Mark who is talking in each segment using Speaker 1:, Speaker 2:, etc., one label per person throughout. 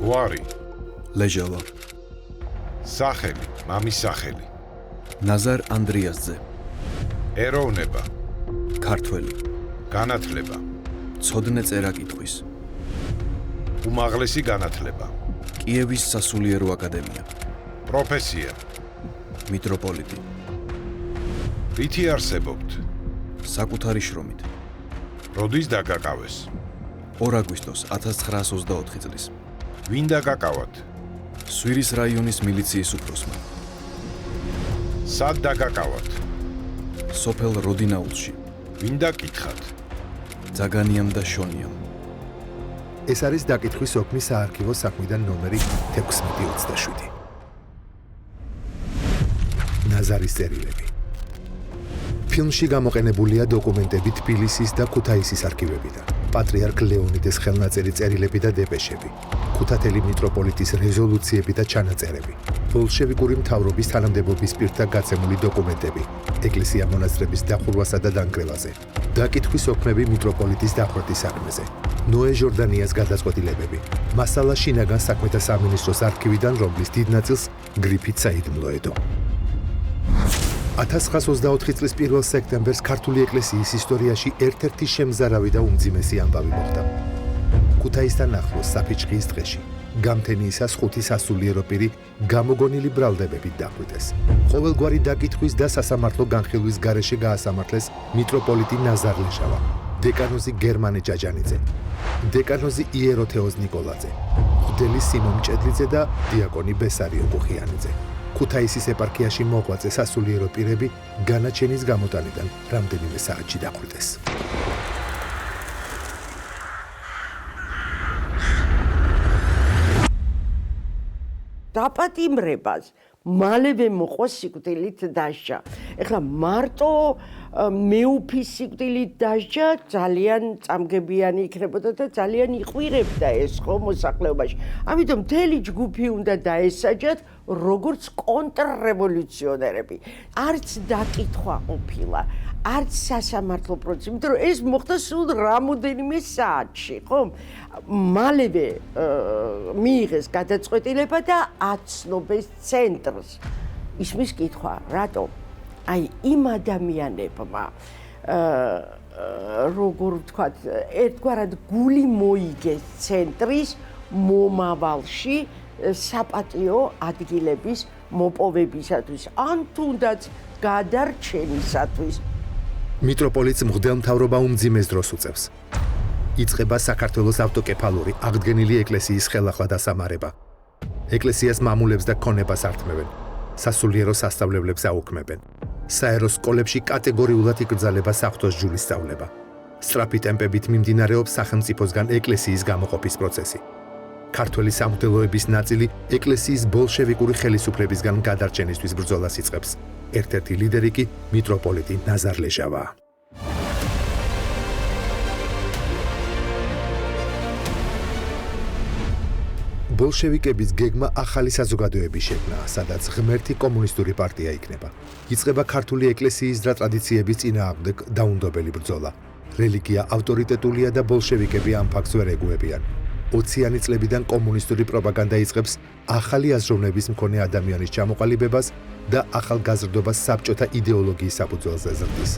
Speaker 1: გვარი,
Speaker 2: ლეჟავა,
Speaker 1: სახელი, მამის სახელი,
Speaker 2: ნაზარ ანდრიასძე,
Speaker 1: ეროვნება,
Speaker 2: ქართველი,
Speaker 1: განათლება,
Speaker 2: ცოდნე წერა-კითხვის,
Speaker 1: უმაღლესი განათლება,
Speaker 2: კიევის სასულიერო აკადემია,
Speaker 1: პროფესია,
Speaker 2: მიტროპოლიტი,
Speaker 1: რითი არსებობთ,
Speaker 2: საკუთარი შრომით,
Speaker 1: როდის დაგაკავეს,
Speaker 2: 2 აგვისტოს 1924 წლის,
Speaker 1: ვინ დაგაკავათ,
Speaker 2: სვირის რაიონის მილიციის უფროსმა,
Speaker 1: სად დაგაკავათ,
Speaker 2: სოფელ როდინაულში,
Speaker 1: ვინ დაკითხათ,
Speaker 2: ძაგანიამ და შონიამ.
Speaker 3: ეს არის დაკითხვის ოფმის საარქივო საქმიდან ნომერი 1627. ნაზარის წერილები. ფილმში გამოყენებულია დოკუმენტები თბილისის და ქუთაისის არქივებიდან, პატრიარქ ლეონიდეს ხელნაწერი წერილები და დეპეშები, ქუთათელი მიტროპოლიტის რეზოლუციები და ჩანაწერები, ბოლშევიკური მთავრობის თანამდებობის პირთა გაცემული დოკუმენტები, ეკლესია მონასტრების დახურვასა და დანგრევაზე, დაკითხვის ოფმები მიტროპოლიტის დახვრეტის საქმეზე, ნოე ჟორდანიას გადაწყვეტილებები, მასალა შინაგან საქმეთა სამინისტროს არქივიდან, რომლის დიდ ნაწილს გრიფით საიდუმლო ედო. 1924 წლის 1 სექტემბერს ქართული ეკლესიის ისტორიაში ერთ-ერთი შემზარავი და უმძიმესი ამბავი მოხდა. ქუთაისთან ახლოს საფიჩხის დღეში გამთენიისას 5 სასულიერო პირი გამოგონილი ბრალდებებით დახვრიტეს. ყოველგვარი დაკითხვის და სასამართლო განხილვის გარეშე გაასამართლეს მიტროპოლიტი ნაზარ ლეჟავა, დეკანოზი გერმანე ჯაჯანიძე, დეკანოზი იეროთეოზ ნიკოლაძე, მღვდელი სიმონ მჭედლიძე და დიაკონი ბესარიო კუხიანიძე. ქუთაისის ეპარქიაში მოღვაწე სასულიერო პირები განაჩენის გამოტანიდან რამდენიმე საათში დახვრიტეს.
Speaker 4: დაპატიმრებას მალევე მოყვა სიკვდილით დასჯა. ეხლა მარტო მეუფის სიკვდილით დასჯა ძალიან წამგებიანი იქნებოდა და ძალიან იყვირებდა ეს ხო მოსახლეობაში. ამიტომ მთელი ჯგუფი უნდა დაესაჯათ როგორც კონტრრევოლუციონერები. არც დაკითხვა ყოფილა, არც სასამართლო პროცესი, იმიტომ რომ ეს მოხდა სულ რამოდენიმე საათში, ხო? მალევე მიიღეს გადაწყვეტილება და აცნობეს ცენტრს. ისმის კითხვა, რატომ? აი იმ ადამიანებმა როგორ ვთქვათ, ერთგვარად გული მოიგეს ცენტრის მომავალში საპატიო ადგილების მოპოვებისათვის, ან თუნდაც გადარჩენისათვის.
Speaker 3: მიტროპოლიტს მღვდელმთავრობა უმძიმეს დროს უწევს. იწყება საქართველოს ავტოკეფალური აღდგენილი ეკლესიის ხელახლა დასამარება. ეკლესიას მამულებს და ქონებას ართმევენ. სასულიერო სასწავლებლებს აუქმებენ. საერო სკოლებში კატეგორიულად იკრძალება საღვთოს ჯულის სწავლება. სწრაფი ტემპებით მიმდინარეობს სახელმწიფოსგან ეკლესიის გამოყოფის პროცესი. ქართველი სამღვდელოების ნაწილი ეკლესიის ბოლშევიკური ხელისუფლებისგან გადარჩენისთვის ბრძოლას იწყებს. ერთ-ერთი ლიდერი კი მიტროპოლიტი ნაზარ ლეჟავაა. ბოლშევიკების გეგმა ახალი საზოგადოების შექმნა, სადაც ღმერთი კომუნისტური პარტია იქნება. იწყება ქართული ეკლესიის და ტრადიციების წინააღმდეგ დაუნდობელი ბრძოლა. რელიგია ავტორიტეტულია და ბოლშევიკები ამ ფაქტს ვერ ეგუებიან. 20-იანი წლებიდან კომუნისტური პროპაგანდა იწყებს ახალი აზროვნების მქონე ადამიანის ჩამოყალიბებას და ახალგაზრდობას საბჭოთა იდეოლოგიის საფუძველზე ზრდის.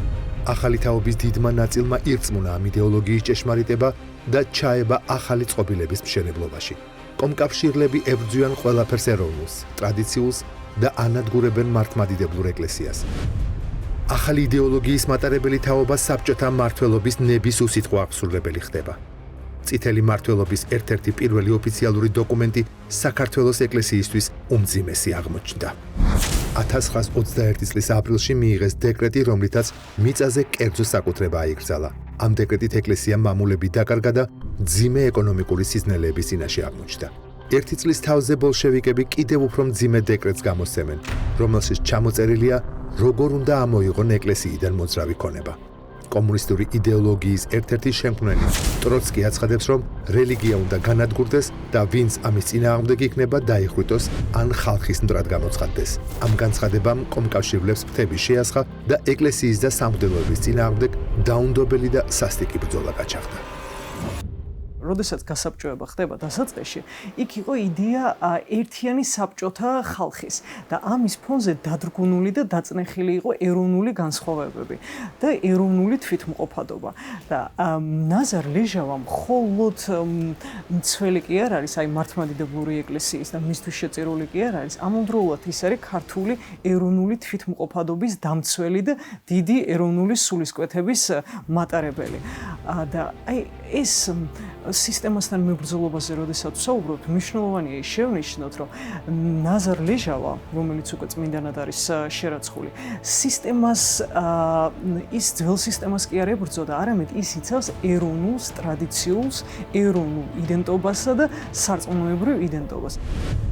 Speaker 3: ახალი თაობის დიდმა ნაწილმა ირწმუნა ამ იდეოლოგიის ჭეშმარიტება და ჩაება ახალი წყობილების მშენებლობაში. კომკავშირლები ებრძვიან ყველაფერს ეროვნულს, ტრადიციულს და ანადგურებენ მართლმადიდებლურ ეკლესიას. ახალი იდეოლოგიის მატარებელი თაობა საბჭოთა მმართველობის ნების უსიტყვო აღსრულებელი ხდება. წითელი მმართველობის ერთ-ერთი პირველი ოფიციალური დოკუმენტი საქართველოს ეკლესიისთვის უმძიმესი აღმოჩნდა. 1921 წლის აპრილში მიიღეს დეკრეტი, რომლითაც მიწაზე კერძო საკუთრება აიკრძალა. ამ დეკრეტით ეკლესია მამულები დაკარგა და მძიმე ეკონომიკური სიზნელეების წინაშე აღმოჩნდა. 1 წლის თავზე ბოლშევიკები კიდევ უფრო მძიმე დეკრეტს გამოსცემენ, რომელშიც ჩამოწერილია, როგორ უნდა ამოიღონ ეკლესიიდან მოძრავი ქონება. კომუნისტური იდეოლოგიის ერთ-ერთი შემქმნელი ტროცკი აცხადებს, რომ რელიგია უნდა განადგურდეს და ვინც ამის წინააღმდეგ იქნება, დაიხვრიტოს ან ხალხის მტრად გამოცხადდეს. ამ განცხადებამ კომკავშირლებს ფრთები შეასხა და ეკლესიის და სამღვდელოების წინააღმდეგ დაუნდობელი და სასტიკი ბრძოლა გაჩაღდა.
Speaker 5: როდესაც გასაბჭოება ხდება დასაწყისში, იქ იყო იდეა ერთიანი საბჭოთა ხალხის და ამის ფონზე დადგუნული და დაწნეხილი იყო ეროვნული განსხვავებები და ეროვნული თვითმყოფადობა. და ნაზარ ლეჟავამ მხოლოდ მცველი კი არ არის, აი მართლმადიდებლური ეკლესიის და მისთვის შეწირული კი არ არის, ამავდროულად ის არის ქართული ეროვნული თვითმყოფადობის დამცველი და დიდი ეროვნული სულისკვეთების მატარებელი. და აი ეს სისტემასთან მებრძოლობაზე როდესაც ვსაუბრობთ, მნიშვნელოვანია ის შევნიშნოთ, რომ ნაზარ ლეჟავა, რომელიც უკვე წმინდანად არის შერაცხული, სისტემას ის ძველ სისტემას კი არ ებრძოდა, არამედ ის იცავს ეროვნულს, ტრადიციულს, ეროვნულ იდენტობასა და სარწმუნოებრივ იდენტობას.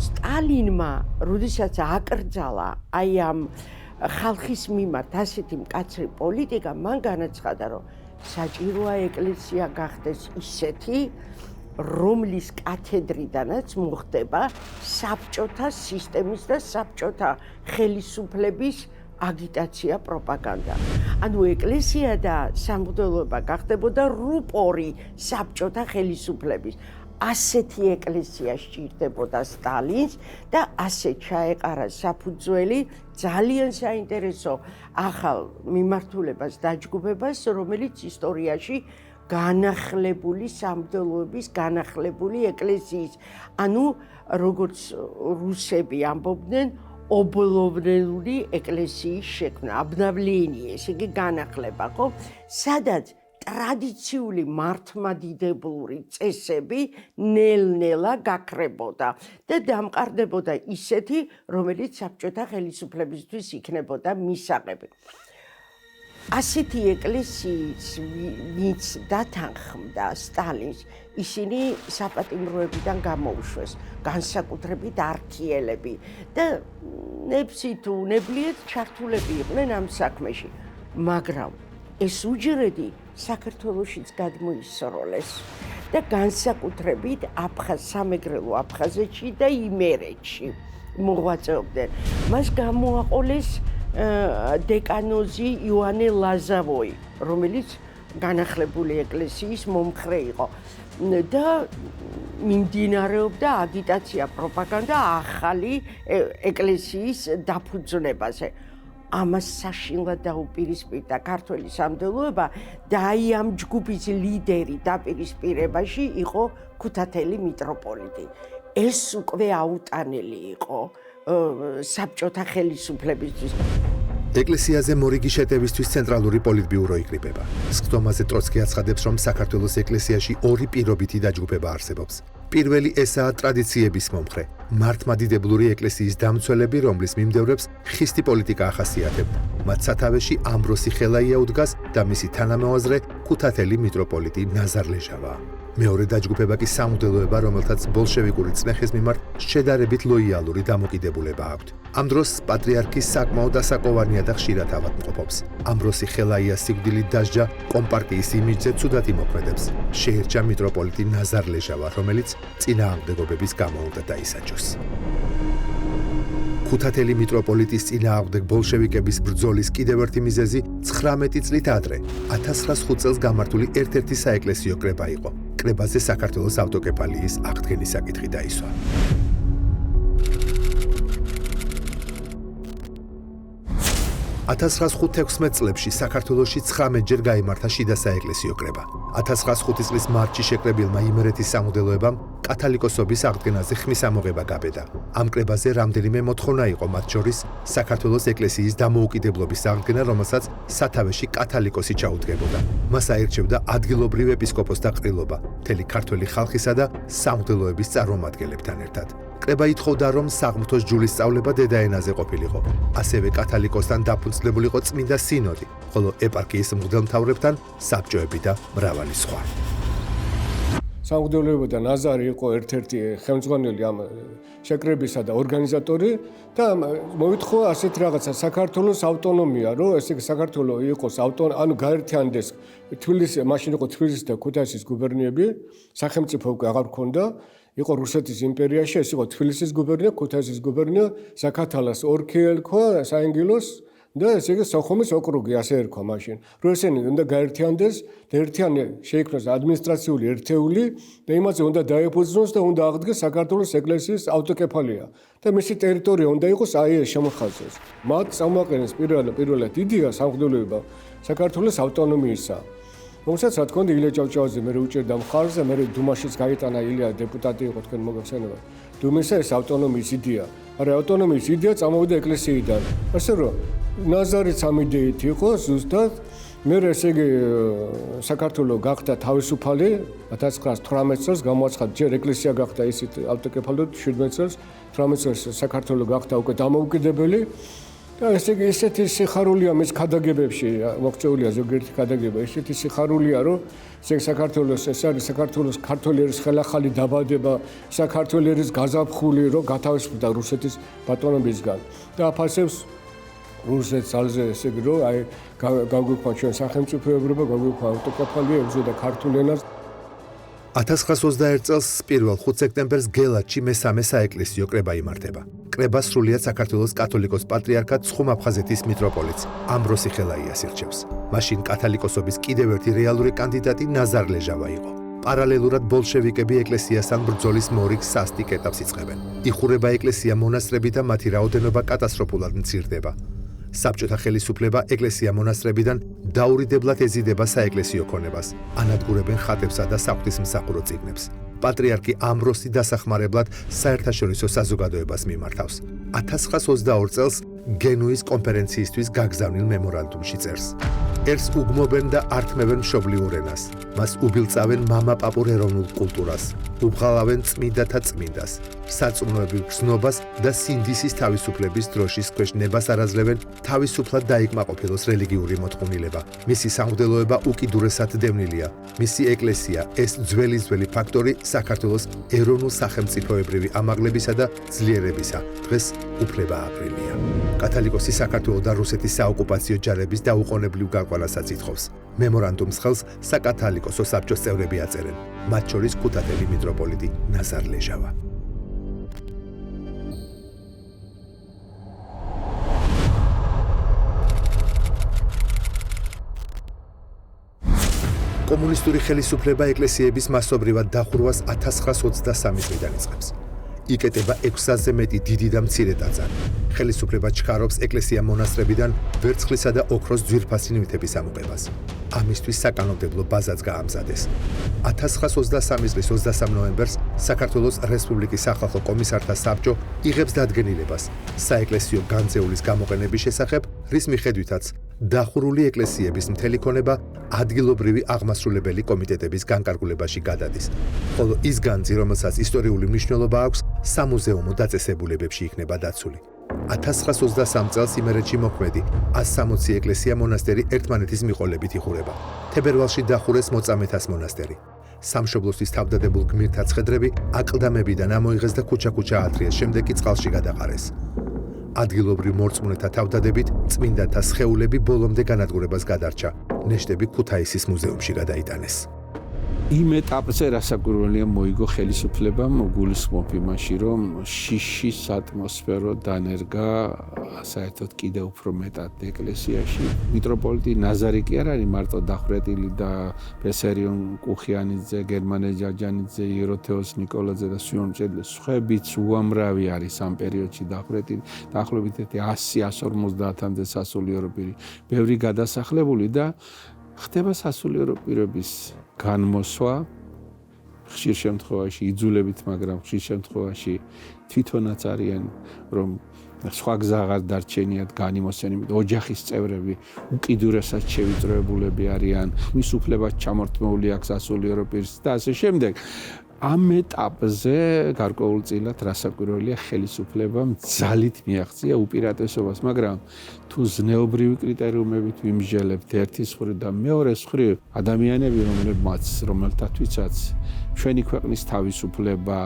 Speaker 4: სტალინმა, როდესაც აკრძალა აი ამ ხალხის მიმართ ასეთი მკაცრი პოლიტიკა, მან განაცხადა, რომ საჭიროა ეკლესია გახდეს ისეთი, რომლის კათედრიდანაც მოხდება საბჭოთა სისტემის და საბჭოთა ხელისუფლების აგიტაცია, პროპაგანდა. ანუ ეკლესია და სამღვდელოება გახდებოდა რუპორი საბჭოთა ხელისუფლების. ასეთი ეკლესია სჭირდებოდა სტალინს და ასე ჩაეყარა საფუძველი ძალიან საინტერესო ახალ მიმართულებას დაჯგუფებას, რომელიც ისტორიაში განახლებული სამღვდელოების, განახლებული ეკლესიის, ანუ როგორც რუსები ამბობდნენ, ობლოვნელი ეკლესიის შექმნა, обновление, ესე იგი განახლება, ხო? სადაც ტრადიციული მართლმადიდებლური წესები ნელ-ნელა გაქრებოდა და დამყარდებოდა ისეთი, რომელიც საბჭოთა ხელისუფლებისთვის იქნებოდა მისაღები. ასეთი ეკლესიის ვინც დათანხმდა სტალინს, ისინი საპატიმროებიდან გამოუშვეს, განსაკუთრებით ართიელები და ნებსი თუ ნებლიეთ ჩართულები იყვნენ ამ საქმეში, მაგრამ ეს უჯრედი საქართველოშიც გადმოისროლეს და განსაკუთრებით სამეგრელო აფხაზეთში და იმერეთში მოღვაწეობდნენ. მას გამოაყოლეს დეკანოზი იოანე ლაზავოი, რომელიც განახლებული ეკლესიის მომხრე იყო და მიმდინარეობდა აგიტაცია, პროპაგანდა ახალი ეკლესიის დაფუძნებაზე. ამას საშინლად დაუპირისპირდა ქართველი სამღვდელოება და აი ამ ჯგუფის ლიდერი დაპირისპირებაში იყო ქუთათელი მიტროპოლიტი. ეს უკვე აუტანელი იყო საბჭოთა ხელისუფლებისთვის.
Speaker 3: ეკლესიაზე მორიგი შეტევისთვის ცენტრალური პოლიტბიურო იკრიბება. სხდომაზე ტროცკი აცხადებს, რომ საქართველოს ეკლესიაში ორი პირობითი დაჯგუფება არსებობს. პირველი ესაა ტრადიციების მომხრე, მართლმადიდებლური ეკლესიის დამცველები, რომლის მიმდევრებს ხისტი პოლიტიკა ახასიათებთ. მათ სათავეში ამბროსი ხელაია უდგას და მისი თანამოაზრე ქუთათელი მიტროპოლიტი ნაზარ ლეჟავა. მეორე დაჯგუფება კი სამღვდელოება, რომელთაც ბოლშევიკური წნეხის მიმართ შედარებით ლოიალური დამოკიდებულება აქვთ. ამ დროს პატრიარქი საკმაოდ ასაკოვანია და ხშირად ავადმყოფობს. ამბროსი ხელაიას სიკვდილით დასჯა კომპარტიის იმიჯზე ცუდად იმოქმედებს. შეერჩა მიტროპოლიტი ნაზარ ლეჟავა, რომელიც წინააღმდეგობების გამო უნდა დაისაჯოს. ქუთათელი მიტროპოლიტის წინააღმდეგ ბოლშევიკების ბრძოლის კიდევ ერთი მიზეზი 19 წლით ადრე 1905 წელს გამართული ერთ-ერთი საეკლესიო კრება იყო. კრებაზე საქართველოს ავტოკეფალიის აღდგენის საკითხი დაისვა. – 1905-16 წლებში საქართველოში 19-ჯერ გაიმართა შიდა საეკლესიო კრება. 1905 წლის მარტში შეკრებილმა იმერეთის სამღვდელოებამ კათალიკოსობის აღდგენაზე ხმის ამოღება გაბედა. ამ კრებაზე რამდენიმე მოთხოვნა იყო, მათ შორის საქართველოს ეკლესიის დამოუკიდებლობის აღდგენა, რომელსაც სათავეში კათალიკოსი ჩაუდგებოდა. მას აირჩევდა ადგილობრივ ეპისკოპოსთა ყრილობა, მთელი ქართველი ხალხისა და სამღვდელოების წარმომადგენლებთან ერთად. კრება ითხოვდა, რომ საღმრთოს ჯულის სწავლება დედაენაზე ყოფილიყო. ასევე კათალიკოსთან დაფუძნებულიყო წმინდა სინოდი, ხოლო ეპარქიის მღვდელმთავრებთან საბჭოები და მრავალი სხვა.
Speaker 6: სამღვდელოება და ნაზარი იყო ერთ-ერთი ხელმძღვანელი ამ შეკრებისა და ორგანიზატორი და მოითხოვა ასეთ რაღაცა საქართველოს ავტონომია, რომ ესე იგი საქართველო იყოს ანუ გაერთიანდეს თბილისი, მაშინ იყო თბილისის და ქუთაისის გუბერნიები, სახელმწიფო უკვე აღარ ჰქონდა. იყო რუსეთის იმპერიაში, ეს იყო თბილისის გუბერნია, ქუთაისის გუბერნია, ზაქათალას ორქიელქვა, საინგილოს და ესე იგი სოხუმის ოკრუგი ასე ერქვა მაშინ. რომ ესენი უნდა გაერთიანდეს და ერთიანი შეიქმნას ადმინისტრაციული ერთეული და იმაზე უნდა დაეფუძნოს და უნდა აღდგეს საქართველოს ეკლესიის ავტოკეფალია და მისი ტერიტორია უნდა იყოს აი ეს შემოხაზეს. მათ წამოაყენეს პირველად იდეა სამღვდელოება საქართველოს ავტონომიისა. რომელსაც რა თქმა უნდა ილია ჭავჭავაძე მე უჭერდა მხარს და მე დუმაშიც გაიტანა ილია დეპუტატი იყო თქვენ მოგახსენებათ. დუმისა ეს ავტონომიის იდეა. არა ავტონომიის იდეა წამოვიდა ეკლესიიდან. ასე რომ ნაზარიც ამ იდეით იყო ზუსტად მე ესე იგი საქართველოს გახდა თავისუფალი 1918 წელს გამოაცხადა ჯერ ეკლესია გახდა ისეთ ავტოკეფალოდ 17 წელს 18 წელს საქართველოს გახდა უკვე დამოუკიდებელი და ესე იგი ესეთი სიხარულია მის ქადაგებებში მოქცეულია ზოგიერთი ქადაგება ესეთი სიხარულია რომ საქართველოს ეს არის საქართველოს ქართველი ერის ხელახალი დაბადება საქართველოს ერის გაზაფხული რომ გათავისუფლდა რუსეთის ბატონობისგან და აფასებს რუსეთს ალზე ესე იგი რომ აი გაგვიყვა ჩვენ სახელმწიფოებრობა გაგვიყვა ავტოკეფალია ებრძოდა ქართულ ენას
Speaker 3: 1921 წელს 1 სექტემბერს გელათში მესამე საეკლესიო კრება იმართება. კრებას სრულიად საქართველოს კათოლიკოს პატრიარქად ცხუმ-აფხაზეთის მიტროპოლიტს ამბროსი ხელაიას ირჩევს. მაშინ კათოლიკოსობის კიდევ ერთი რეალური კანდიდატი ნაზარ ლეჟავა იყო. პარალელურად ბოლშევიკები ეკლესიასთან ბრძოლის მორიგ სასტიკ ეტაპს იწყებენ. იხურება ეკლესია მონასტრები და მათი რაოდენობა კატასტროფულად მცირდება. საბჭოთა ხელისუფლება ეკლესია მონასტრებიდან დაურიდებლად ეზიდება საეკლესიო ქონებას, ანადგურებენ ხატებსა და საღვთისმსახურო წიგნებს. პატრიარქი ამბროსი დასახმარებლად საერთაშორისო საზოგადოებას მიმართავს. 1922 წელს გენუის კონფერენციისთვის გაგზავნილ მემორანდუმში წერს. ერს უგმობენ და ართმევენ მშობლიურ ენას, მას უბილწავენ მამა-პაპურ ეროვნულ კულტურას, უბღალავენ წმინდათა წმინდას, სარწმუნოებრივ გრძნობას და სინდისის თავისუფლების დროშის ქვეშ ნებას არაძლევენ თავისუფლად დაიკმაყოფილოს რელიგიური მოთხოვნილება. მისი სამღვდელოება უკიდურესად დევნილია. მისი ეკლესია ეს ძველი ფაქტორი საქართველოს ეროვნულ სახელმწიფოებრივი ამაღლებისა და ძლიერებისა დღეს უფლებააყრილია. კათოლიკოსი საქართველოს და რუსეთის საოკუპაციო ჯარების დაუყოვნებლივ გაყვანასაც ითხოვს. მემორანდუმს ხელს საკათოლიკოსო საბჭოს წევრები აწერენ, მათ შორის ქუთათელი მიტროპოლიტი ნაზარ ლეჟავა. კომუნისტური ხელისუფლება ეკლესიების მასობრივად დახურვას 1923 წლიდან იწყებს. იკეტება 600-ზე მეტი დიდი და მცირე ტაძარი. ხელისუფლება ჩქარობს ეკლესია მონასტრებიდან ვერცხლისა და ოქროს ძვირფასი ნივთების ამოღებას. ამისთვის საკანონმდებლო ბაზაც გაამზადეს. 1923 წლის 23 ნოემბერს საქართველოს რესპუბლიკის სახალხო კომისართა საბჭო იღებს დადგენილებას საეკლესიო განძეულის გამოყენების შესახებ, რის მიხედვითაც დახურული ეკლესიების მთელი ქონება ადგილობრივი აღმასრულებელი კომიტეტების განკარგულებაში გადადის, ხოლო ის განძი, რომელსაც ისტორიული მნიშვნელობა აქვს, სამუზეუმო დაწესებულებებში იქნება დაცული. 1923 წელს იმერეთში მოქმედი 160 ეკლესია მონასტერი ერთმანეთის მიყოლებით იხურება. თებერვალში დახურეს მოწამეთას მონასტერი. სამშობლოსთვის თავდადებულ გმირთა ცხედრები აკლდამებიდან ამოიღეს და ქუჩა-ქუჩა აათრიეს, შემდეგ კი წყალში გადაყარეს. ადგილობრივ მორწმუნეთა თავდადებით წმინდანთა სხეულები ბოლომდე განადგურებას გადარჩა. ნეშტები ქუთაისის მუზეუმში გადაიტანეს.
Speaker 7: იმ ეტაპზე რასაკვირველია მოიგო ხელისუფლებამ გულისხმობ იმაში, რომ შიშის ატმოსფერო დანერგა საერთოდ კიდევ უფრო მეტად ეკლესიაში. მიტროპოლიტი ნაზარი კი არ არის მარტო დახვრეტილი და ბესერიონ კუხიანიძე, გერმანე ჯაჯანიძე, იეროთეოს ნიკოლაძე და სიონჭედლე სხვებიც უამრავი არის ამ პერიოდში დახვრეტილი. დაახლოებით 100-150-მდე სასულიერო პირი, ბევრი გადასახლებული და ხდება სასულიერო პირების განმოსვა ხშირ შემთხვევაში იძულებით, მაგრამ ხშირ შემთხვევაში თვითონაც არიან რომ სხვა გზა აღარ დარჩენიათ განიმოსცენებით. ოჯახის წევრები უკიდურესად შევიწროებულები არიან, მის უფლებაც ჩამორთმეული აქვს სასულიერო პირს და ასე შემდეგ. ამ ეტაპზე გარკვეულწილად რასაკვირველია ხელისუფლებამ ძალით მიაღწია უპირატესობას, მაგრამ თუ ზნეობრივი კრიტერიუმებით ვიმსჯელებთ ერთის მხრივ და მეორეს მხრივ ადამიანები, რომელთათვისაც ჩვენი ქვეყნის თავისუფლება,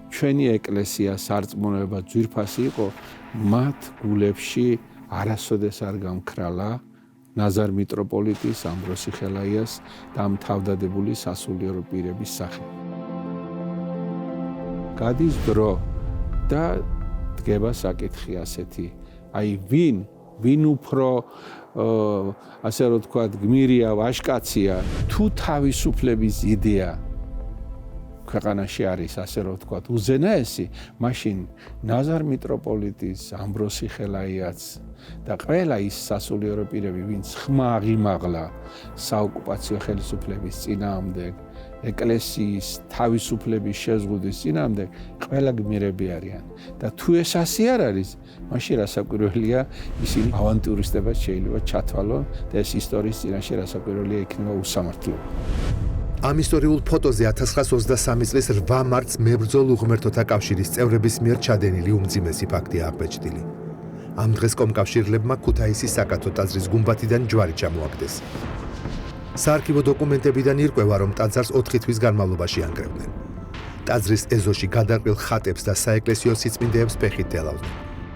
Speaker 7: ჩვენი ეკლესია, სარწმუნოება ძვირფასი იყო, მათ გულებში არასოდეს არ გამქრალა ნაზარ მიტროპოლიტის, ამბროსი ხელაიას და ამ თავდადებული სასულიერო პირების სახე. გადის დრო და დგება საკითხი ასეთი, აი ვინ ვინ უფრო ასე რომ ვთქვათ, გმირია, ვაჟკაცია, თუ თავისუფლების იდეა ქვეყანაში არის, ასე რომ ვთქვათ, უზენაესი, მაშინ ნაზარ მიტროპოლიტის, ამბროსი ხელაიაც და ყველა ის სასულიერო პირები, ვინც ხმა აღიმაღლა საოკუპაციო ხელისუფლების წინააღმდეგ, ეკლესიის თავისუფლების შეზღუდვის წინააღმდეგ, ყველა გმირები არიან. და თუ ეს ასე არ არის, მაშინ რასაკვირველია, ისინი ავანტურისტებად შეიძლება ჩათვალონ და ეს ისტორიის წინაშე რასაკვირველია იქნება უსამართლობა.
Speaker 3: ამ ისტორიულ ფოტოზე 1923 წლის 8 მარტს მებრძოლ უღმერთოთა კავშირის წევრების მიერ ჩადენილი უმძიმესი ფაქტია აღბეჭდილი. ამ დღეს კომკავშირლებმა ქუთაისის საკათო ტაძრის გუმბათიდან ჯვარი ჩამოაგდეს. საარქივო დოკუმენტებიდან ირკვევა, რომ ტაძარს 4 თვის განმავლობაში ანგრევდნენ. ტაძრის ეზოში გადარყილ ხატებს და საეკლესიო სიწმინდეებს ფეხით ელავდნენ.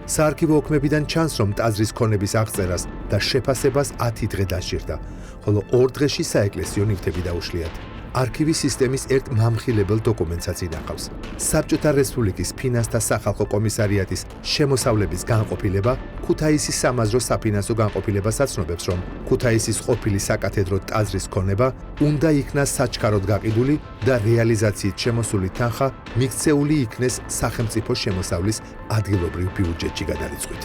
Speaker 3: საარქივო ოქმებიდან ჩანს, რომ ტაძრის ქონების აღწერას და შეფასებას 10 დღე დაშირდა, ხოლო 2 დღეში საეკლესიო ნივთები დაუშლიათ. არქივის სისტემის ერთ მამხილებელ დოკუმენტსაც ინახავს. საბჭოთა რესპუბლიკის ფინანსთა სახალხო კომისარიატის შემოსავლების განყოფილება ქუთაისის სამაზრო საფინანსო განყოფილებას აცნობებს, რომ ქუთაისის ყოფილი საკათედრო ტაძრის ქონება უნდა იქნას საჩქაროდ გაყიდული და რეალიზაციით შემოსული თანხა მიქცეული იქნეს სახელმწიფო შემოსავლის ადგილობრივ ბიუჯეტში გადარიცხვით.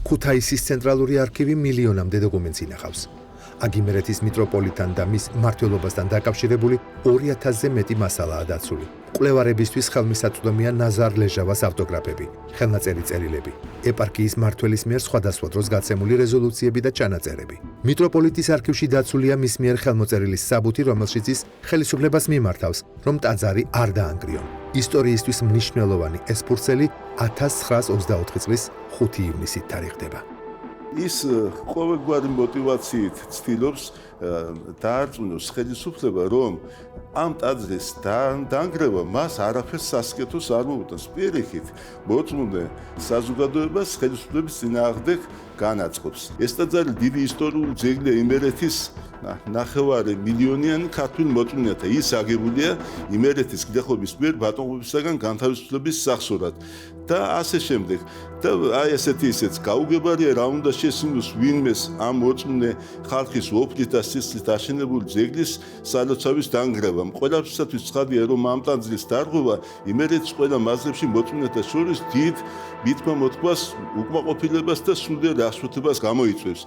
Speaker 3: ქუთაისის ცენტრალური არქივი მილიონამდე დოკუმენტს ინახავს. აგიმერეთის მიტროპოლიტთან და მის მმართველობასთან დაკავშირებული 2000-ზე მეტი მასალაა დაცული. კვლევარებისთვის ხელმისაწვდომია ნაზარ ლეჟავას ავტოგრაფები, ხელნაწერი წერილები, ეპარქიის მმართველის მიერ სხვადასხვა დროს გაცემული რეზოლუციები და ჩანაწერები. მიტროპოლიტის არქივში დაცულია მის მიერ ხელმოწერილი საბუთი, რომელშიც ის ხელისუფლებას მიმართავს, რომ ტაძარი არ დაანგრიონ. ისტორიისთვის მნიშვნელოვანი ეს ფურცელი 1924 წლის 5 ივნისით თარიღდება.
Speaker 8: ის ყოველგვარი мотивაციით ცდილობს დაარწმუნოს ხელისუფლება, რომ ამ ტაძრის დაანგრევა მას არაფერს სასკეთოს არ მოუტანს. პირიქით, მოწმუნე საზოგადოებას ხელისუფლების წინააღმდეგ განაწყობს. ეს ტაძარი დიდი ისტორიული ძეგლია იმერეთის ნახევარი მილიონიანი ქართული მოწმუნეთა. ის აგებულია იმერეთის გლეხობის მიერ ბატონყმობისაგან განთავისუფლების სახსრად და ასე შემდეგ. და აი ესეთი ისეც გაუგებარია, რა უნდა შესინოს ვინმეს ამ მოწმუნე ხალხის ოფლით და სისხლით აშენებული ძეგლის სალოცავის დანგრევა. ყველაფრისათვის ცხადია, რომ ამ ტაძრის დარღვევა იმერეთის ყველა მაზრებში მოწმუნეთა შორის დიდ მითქმა-მოთქმას, უკმაყოფილებას და სულიერ აღშფოთებას გამოიწვევს.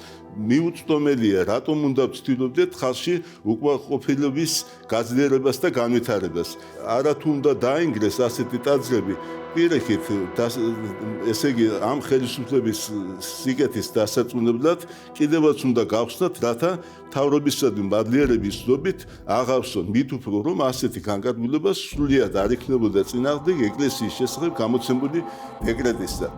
Speaker 8: მიუწვდომელია, რატომ უნდა ვცდილობდეთ ხალხში უკმაყოფილების გაძლიერებას და განვითარებას. არათუ უნდა დაინგრეს ასეთი ტაძრები, პირიქით, ესე იგი, ამ ხელისუფლების სიკეთის დასარწმუნებლად კიდევაც უნდა გავხსნათ, რათა მთავრობისადმი მადლიერების ზრდობით აღავსონ მით უფრო, რომ ასეთი განკარგულება სრულიად არ იქნებოდა წინააღმდეგ ეკლესიის შესახებ გამოცემული დეკრეტისა.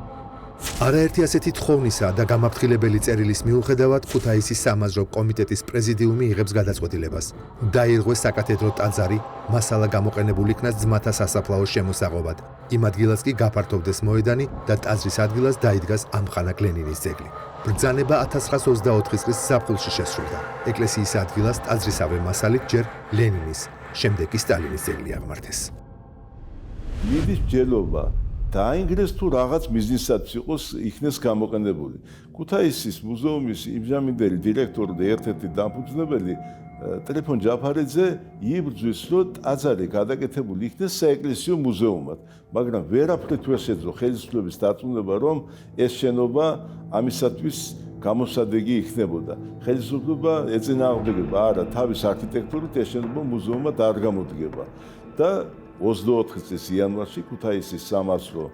Speaker 3: არაერთი ასეთი თხოვნისა და გამაფრთხილებელი წერილის მიუხედავად ქუთაისის სამაზრო კომიტეტის პრეზიდიუმი იღებს გადაწყვეტილებას. დაირღვეს საკათედრო ტაძარი, მასალა გამოყენებული იქნას ძმათა სასაფლაოს შემოსაღობად. იმ ადგილას კი გაფართოვდეს მოედანი და ტაძრის ადგილას დაიდგას ამხანაგ ლენინის ძეგლი. ბრძანება 1924 წლის ზაფხულში შესრულდა. ეკლესიის ადგილას ტაძრისავე მასალით ჯერ ლენინის, შემდეგ კი სტალინის ძეგლი აღმართეს.
Speaker 8: მიდის ჯელობა დაინგრეს თუ რაღაც მიზნისათვის იყოს იქნეს გამოყენებული. ქუთაისის მუზეუმის იმჟამინდელი დირექტორი და ერთ-ერთი დამფუძნებელი ტელეფონ ჯაფარიძე იბრძვის, რომ ტაძარი გადაკეთებული იქნეს საეკლესიო მუზეუმად, მაგრამ ვერაფრით ვერ შეძლო ხელისუფლების დარწმუნება, რომ ეს შენობა ამისათვის გამოსადეგი იქნებოდა. ხელისუფლება ეწინააღმდეგება არა თავის არქიტექტურით ეს შენობა მუზეუმად არ გამოდგება და 24 წლის იანვარში ქუთაისის სამაზრო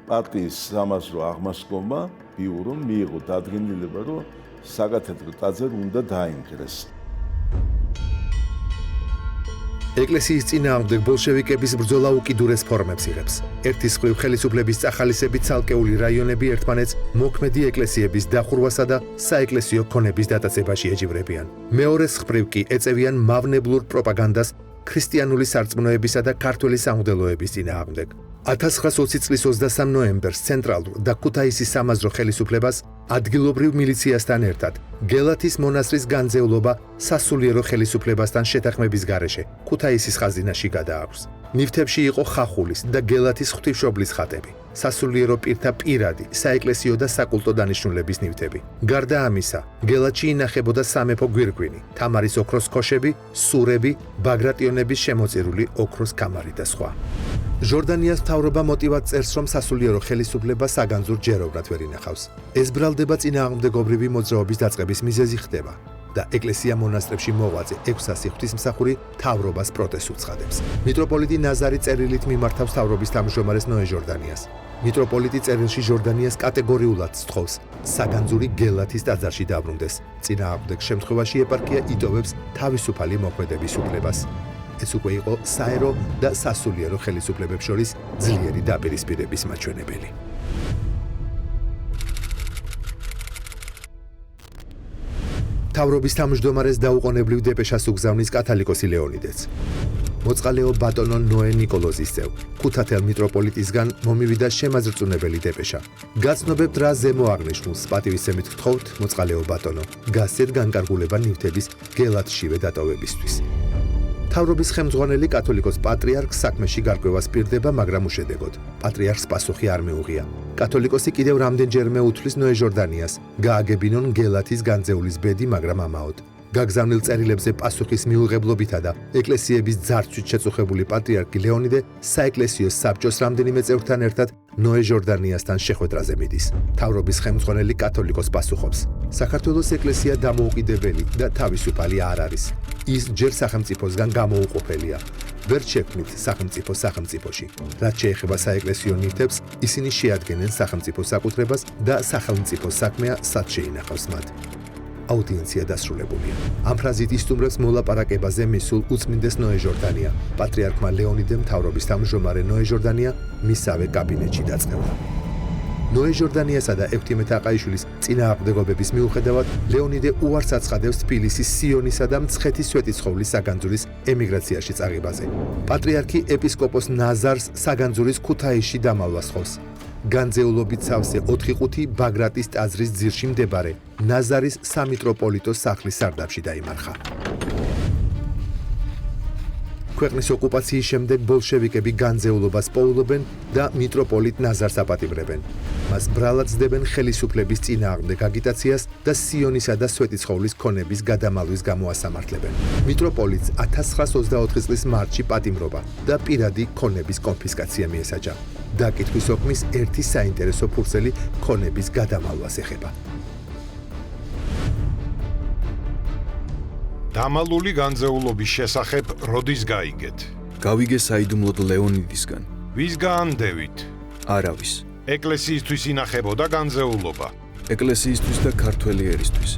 Speaker 8: პარტიის სამაზრო აღმასკომმა ბიურომ მიიღო დადგენილება, რომ საკათედრო ტაძარი უნდა დაინგრეს.
Speaker 3: ეკლესიის წინააღმდეგ ბოლშევიკების ბრძოლა უკიდურეს ფორმებს იღებს. ერთის მხრივ ხელისუფლების წახალისებით ცალკეული რაიონები ერთმანეთს მოქმედი ეკლესიების დახურვასა და საეკლესიო ქონების დაწესებაში ეჯიბრებიან. მეორეს მხრივ კი ეწევიან მავნებლურ პროპაგანდას ქრისტიანული სარწმუნოებისა და ქართველი სამღვდელოების წინააღმდეგ. 1920 წლის 23 ნოემბერს ცენტრალურ და ქუთაისის სამაზრო ხელისუფლებას ადგილობრივ მილიციასთან ერთად გელათის მონასტრის განძეულობა სასულიერო ხელისუფლებასთან შეთანხმების გარეშე ქუთაისის ხაზინაში გადააქვს. ნივთებში იყო ხახულის და გელათის ღვთისმშობლის ხატები, სასულიერო პირთა პირადი, საეკლესიო და საკულტო დანიშნულების ნივთები. გარდა ამისა, გელათში ინახებოდა სამეფო გვირგვინი, თამარის ოქროს ქოშები, სურები, ბაგრატიონების შემოწირული ოქროს კამარი და სხვა. ჟორდანიას მთავრობა მოტივად წერს, რომ სასულიერო ხელისუფლება საგანძურ ჯეროვნად ვერ ინახავს. ეს ბრალდება წინააღმდეგობრივი მოძრაობის დაწყების მიზეზი ხდება და ეკლესია მონასტრებში მოღვაწე 600 ღვთისმსახური მთავრობას პროტესტს უცხადებს. მიტროპოლიტი ნაზარი წერილით მიმართავს მთავრობის თავმჯდომარეს ნოე ჟორდანიას. მიტროპოლიტი წერილში ჟორდანიას კატეგორიულად სთხოვს საგანძური გელათის ტაძარში დაბრუნდეს. წინააღმდეგ შემთხვევაში ეპარქია იტოვებს თავისუფალი მოქმედების უფლებას. ეს უკვე იყო საერო და სასულიერო ხელისუფლებებს შორის ძლიერი დაპირისპირების მაჩვენებელი. მთავრობის თავმჯდომარეს დაუყოვნებლივ დეპეშას უგზავნის კათალიკოსი ლეონიდეც. მოწყალეო ბატონო ნოე ნიკოლოზის ძევ, ქუთათელ მიტროპოლიტისგან მომივიდა შემაძრწუნებელი დეპეშა. გაცნობებთ რა ზემო აღნიშნულს, პატივისცემით გთხოვთ მოწყალეო ბატონო, გასცეთ განკარგულება ნივთების გელათშივე დატოვებისთვის. მთავრობის ხელმძღვანელი კათოლიკოს პატრიარქს საქმეში გარკვევას პირდება, მაგრამ უშედეგოდ. პატრიარქს პასუხი არ მეუღია. კათოლიკოსი კიდევ რამდენჯერმე უთვლის ნოე ჟორდანიას, გააგებინონ გელათის განძეულის ბედი, მაგრამ ამაოდ. გაგზავნილ წერილებზე პასუხის მიუღებლობითა და ეკლესიების ძარცვით შეწუხებული პატრიარქი ლეონიდე საეკლესიო საბჭოს რამდენიმე წევრთან ერთად ნოე ჟორდანიასთან შეხვედრაზე მიდის. მთავრობის ხელმძღვანელი კათოლიკოს პასუხობს: საქართველოს ეკლესია დამოუკიდებელი და თავისუფალი არ არის. ის ჯერ სახელმწიფოსგან გამოუყოფელია. ვერ შექმნით სახელმწიფო სახელმწიფოში. რაც შეეხება საეკლესიო ნივთებს, ისინი შეადგენენ სახელმწიფო საკუთრებას და სახელმწიფო საქმეა სად შეინახავს მათ. აუდიენცია დასრულებულია. ამ ფრაზით ისტუმრებს მოლაპარაკებაზე მისულ უწმინდეს ნოე ჟორდანია. პატრიარქმა ლეონიდემ მთავრობის თავმჯდომარე ნოე ჟორდანია მისავე კაბინეტში დაწყევლა. ნოე ჟორდანიასა და ექვთიმე თაყაიშვილის წინააღმდეგობების მიუხედავად, ლეონიდე უარს აცხადებს თბილისის სიონისა და მცხეთის სვეტიცხოვლის საგანძურის ემიგრაციაში წაღებაზე. პატრიარქი ეპისკოპოს ნაზარს საგანძურის ქუთაისში დამალვას სთხოვს. განძეულობით სავსე 4-5 ბაგრატის ტაძრის ძირში მდებარე ნაზარის სამიტროპოლიტოს სახლის სარდაფში დაიმარხა. ქვეყნის ოკუპაციის შემდეგ ბოლშევიკები განძეულობას პოულობენ და მიტროპოლიტ ნაზარს აპატიმრებენ. მას ბრალად ძდებენ ხელისუფლების წინააღმდეგ აგიტაციას და სიონისა და სვეტიცხოვლის ქონების გადამალვის გამოასამართლებენ. მიტროპოლიტს 1924 წლის მარტში პატიმრობა და პირადი ქონების კონფისკაცია მიესაჯა. დაკითხვის ოქმის ერთი საინტერესო ფურცელი ქონების გადამალვას ეხება.
Speaker 1: დამალული განძეულობის შესახებ როდის გაიგეთ?
Speaker 2: გავიგე საიდუმლოდ ლეონიდისგან.
Speaker 1: ვის გაანდევით?
Speaker 2: არავის.
Speaker 1: ეკლესიისთვის ინახებოდა განძეულობა.
Speaker 2: ეკლესიისთვის და ქართველი ერისთვის.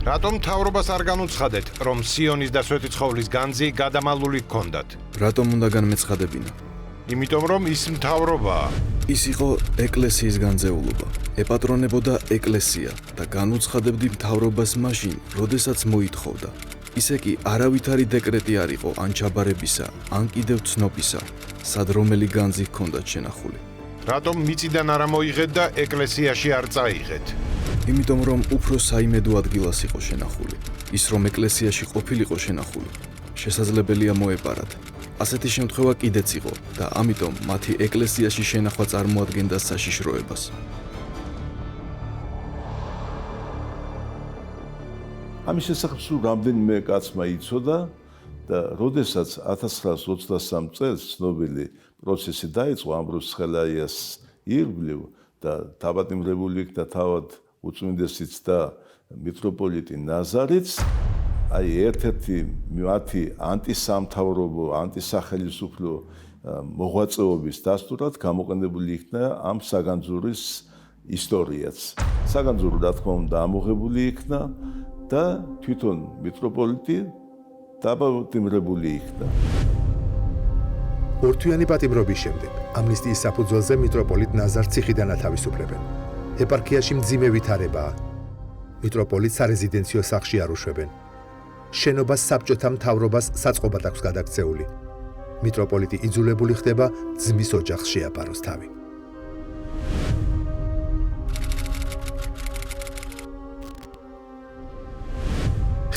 Speaker 1: რატომ მთავრობას არ განუცხადეთ, რომ სიონის და სვეტიცხოვლის განძი გადამალული გქონდათ?
Speaker 2: რატომ უნდა განმეცხადებინა?
Speaker 1: იმიტომ რომ ის მთავრობაა.
Speaker 2: ის იყო ეკლესიის განძეულობა. ეპატრონებოდა ეკლესია და განუცხადებდი მთავრობას მაშინ, როდესაც მოითხოვდა. ისე კი არავითარი დეკრეტი არ იყო ან ჩაბარებისა, ან კიდევ ცნობისა, სად რომელი განძი ჰქონდათ შენახული.
Speaker 1: რატომ მიწიდან არ მოიღეთ და ეკლესიაში არ წაიღეთ?
Speaker 2: იმიტომ რომ უფრო საიმედო ადგილას იყო შენახული. ის რომ ეკლესიაში ყოფილიყო შენახული, შესაძლებელია მოეპარათ. ასეთი შემთხვევა კიდეც იყო და ამიტომ მათი ეკლესიაში შენახვა წარმოადგენდა საშიშროებას.
Speaker 8: ამის შესახებ სულ რამდენიმე კაცმა იცოდა და როდესაც 1923 წელს ცნობილი პროცესი დაიწყო ამბროს ხელაიას ირგვლივ და დაპატიმრებული იქნა თავად უწმინდესიც და მიტროპოლიტი ნაზარიც, აი ერთ-ერთი მათი ანტისამთავრობო, ანტისახელისუფლო მოღვაწეობის დასტურად გამოყენებული იქნა ამ საგანძურის ისტორიაც. საგანძური რა თქმა უნდა ამოღებული იქნა და თვითონ მიტროპოლიტი დაპატიმრებული იქნა.
Speaker 3: ორთვიანი პატიმრობის შემდეგ ამნისტიის საფუძველზე მიტროპოლიტ ნაზარს ციხიდან ათავისუფლებენ. ეპარქიაში მძიმე ვითარებაა. მიტროპოლიტს სარეზიდენციო სახლში არ უშვებენ. შენობას საბჭოთა მთავრობას საწყობად აქვს გადაქცეული. მიტროპოლიტი იძულებული ხდება ძმის ოჯახს შეაფაროს თავი.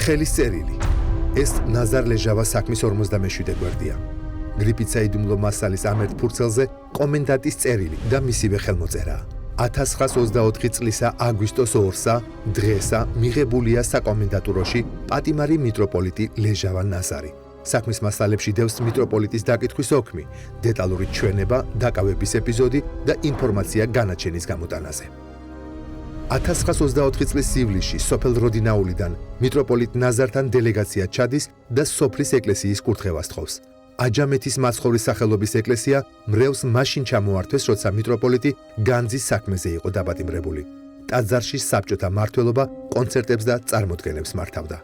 Speaker 3: ხელის წერილი. ეს ნაზარ ლეჟავას საქმის 47 გვერდია. გრიფით საიდუმლო მასალის ამ ერთ ფურცელზე კომენდანტის წერილი და მისივე ხელმოწერაა. 1924 წლისა აგვისტოს 2-სა დღესა მიღებულია საკომენდატუროში პატიმარი მიტროპოლიტი ლეჟავა ნაზარი. საქმის მასალებში დევს მიტროპოლიტის დაკითხვის ოქმი, დეტალური ჩვენება, დაკავების ეპიზოდი და ინფორმაცია განაჩენის გამოტანაზე. 1924 წლის ივლისში სოფელ როდინაულიდან მიტროპოლიტ ნაზართან დელეგაცია ჩადის და სოფლის ეკლესიის კურთხევას თხოვს. აჯამეთის მაცხოვრის სახელობის ეკლესია მრევლს მაშინ ჩამოართვეს, როცა მიტროპოლიტი განძის საქმეზე იყო დაბატიმრებული. ტაძარში საბჭოთა მმართველობა კონცერტებს და წარმოდგენებს მართავდა.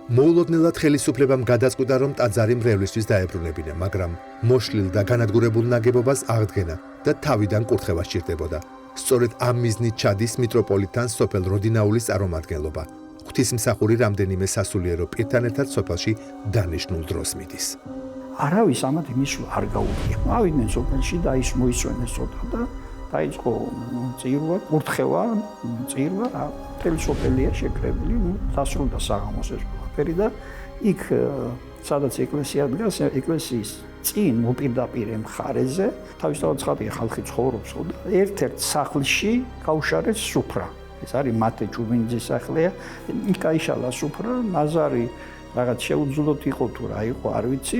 Speaker 3: მოულოდნელად ხელისუფლებამ გადაწყვიტა, რომ ტაძარი მრევლისთვის დაებრუნებინა, მაგრამ მოშლილ და განადგურებულ ნაგებობას აღდგენა და თავიდან კურთხევა სჭირდებოდა. სწორედ ამ მიზნით ჩადის მიტროპოლიტთან სოფელ როდინაულის წარმომადგენლობა. ღვთისმსახური რამდენიმე სასულიერო პირთან ერთად სოფელში დანიშნულ დროს მიდის.
Speaker 9: არავის ამათ მისვლა არ გაუგია. ავიდნენ სოფელში და ის მოისვენეს ცოტა და დაიწყო წირვა, კურთხევა, წირვა, მთელი სოფელია შეკრებილი, დასრულდა საღამოს ეს ყველაფერი და იქ სადაც ეკლესია დგას, ეკლესიის წინ მოპირდაპირე მხარეზე თავისთავად ცხადია ხალხი ცხოვრობს და ერთ-ერთ სახლში გაუშარეს სუფრა. ეს არის მათე ჭუბინძის სახლია. იქ აიშალა სუფრა, ნაზარი რაღაც შეუძლოდ იყო თუ რა იყო, არ ვიცი.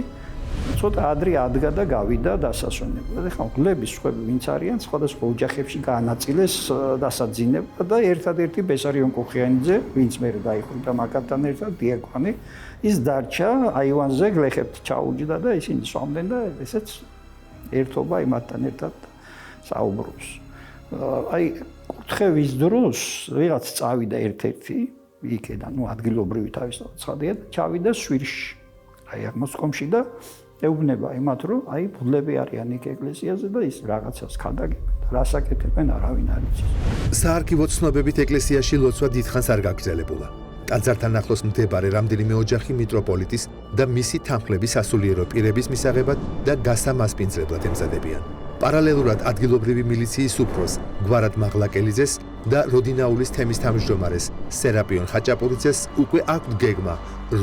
Speaker 9: ცოტა ადრე ადგა და გავიდა დასასვენებლად. ეხლა გლების სხვები ვინც არიან, სხვადასხვა ოჯახებში გაანაწილეს დასაძინება და ერთადერთი ბესარიონ კუხიანიძე, ვინც მე დაიხურდა მაგათთან ერთად დიაკვანი, ის დარჩა აივანზე გლეხებთ ჩაუჯდა და ისინი სვამდნენ და ესეც ერთობა იმათთან ერთად საუბრობს. აი კურთხევის დროს ვიღაც წავიდა ერთ-ერთი იქედან, ადგილობრივი თავისთავად ცხადია და ჩავიდა სვირში. აი აღმოსკომში და ეუბნება იმათ, რომ აი ბუდლები არიან იქ ეკლესიაზე და ის რაღაცას ქადაგებენ და რას აკეთებენ არავინ არ იცის.
Speaker 3: საარქივო ცნობებით ეკლესიაში ლოცვა დიდხანს არ გაგრძელებულა. ტაძართან ახლოს მდებარე რამდენიმე ოჯახი მიტროპოლიტის და მისი თანხლების სასულიერო პირების მისაღებად და გასამასპინძლებლად ემზადებიან. პარალელურად ადგილობრივი მილიციის უფროს გვარად მაღლაკელიძეს და როდინაულის თემის თავმჯდომარეს სერაპიონ ხაჭაპურიძეს უკვე აქვთ გეგმა,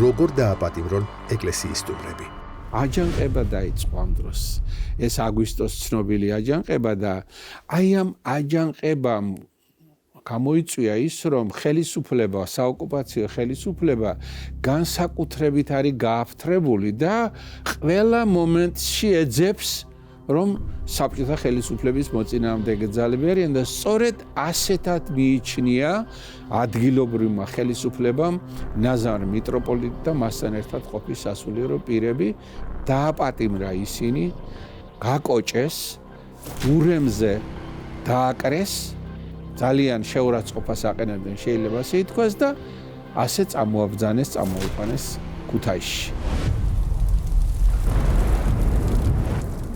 Speaker 3: როგორ დააპატიმრონ ეკლესიის სტუმრები.
Speaker 7: აჯანყება დაიწყო ამ დროს. ეს აგვისტოს ცნობილი აჯანყება და აი ამ აჯანყებამ გამოიწვია ის, რომ ხელისუფლება, საოკუპაციო ხელისუფლება განსაკუთრებით არის გააფთრებული და ყველა მომენტში ეძებს რომ საბჭოთა ხელისუფლების მოწინააღმდეგე ძალები არიან და სწორედ ასეთად მიიჩნია ადგილობრივმა ხელისუფლებამ ნაზარ მიტროპოლიტი და მასთან ერთად ყოფილი სასულიერო პირები დააპატიმრა ისინი, გაკოჭეს, ურემზე დააკრეს, ძალიან შეურაცხყოფას აყენებდნენ, შეიძლება ასე ითქვას და ასე წამოაბრძანეს, წამოიყვანეს ქუთაისში.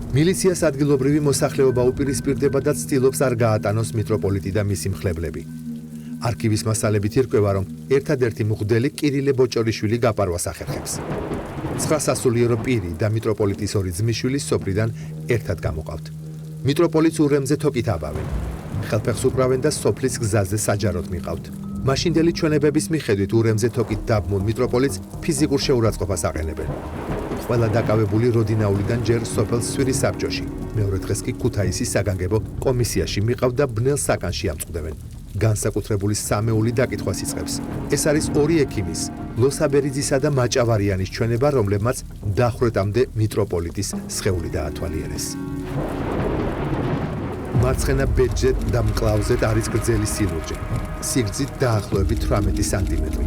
Speaker 3: მილიციას ადგილობრივი მოსახლეობა უპირისპირდება და ცდილობს არ გაატანოს მიტროპოლიტი და მისი მხლებლები. არქივის მასალებით ირკვევა, რომ ერთადერთი მღვდელი კირილე ბოჭორიშვილი გაპარვას ახერხებს. 9 სასულიერო პირი და მიტროპოლიტის 2 ძმისშვილი სოფლიდან ერთად გამოყავთ. მიტროპოლიტს ურემზე თოკით აბავენ. ხელფეხს უკრავენ და სოფლის გზაზე საჯაროდ მიყავთ. მაშინდელი ჩვენებების მიხედვით ურემზე თოკით დაბმულ მიტროპოლიტს ფიზიკურ შეურაცხყოფას აყენებენ. ყველა დაკავებული როდინაულიდან ჯერ სოფელ სვირის საბჭოში, მეორე დღეს კი ქუთაისის საგანგებო კომისიაში მიყავთ და ბნელ საკანში ამწყდებენ. განსაკუთრებული სამეული დაკითხვას იწყებს. ეს არის 2 ექიმის, ლოსაბერიძისა და მაჭავარიანის ჩვენება, რომლებმაც დახვრეტამდე მიტროპოლიტის სხეული დაათვალიერეს. მარცხენა ბეჯზე და მკლავზე არის გრძელი სილურჯე. სიგრძით დაახლოებით 18 სანტიმეტრი.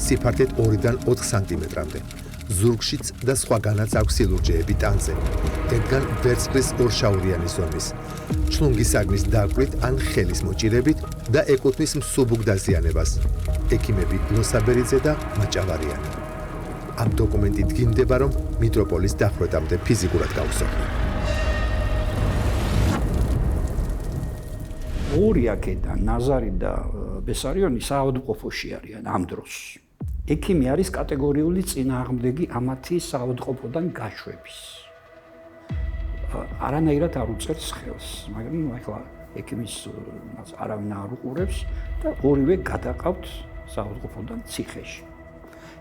Speaker 3: სიფართით 2-დან 4 სანტიმეტრამდე. ზურგშიც და სხვაგანაც აქვს სილურჯეები ტანზე. ერთგან ვერცხლის ორშაურიანი ზომის. ჩლუნგის საგნის დაკვით ან ხელის მოჭირებით და ეკუთვნის მსუბუქ დაზიანებას. ექიმები ლოსაბერიძე და მაჭავარიანი. ამ დოკუმენტით გინდება, რომ მიტროპოლის დახვრეტამდე ფიზიკურად გაუსწორდა.
Speaker 9: ორი აქედან ნაზარი და ბესარიონი საავადმყოფოში არიან ამ დროს. ექიმი არის კატეგორიული წინააღმდეგი ამათი საავადმყოფოდან გაშვების. არანაირად არ უწერს ხელს, მაგრამ ახლა ექიმის არავინ არ უყურებს და ორივე გადაყავთ საავადმყოფოდან ციხეში.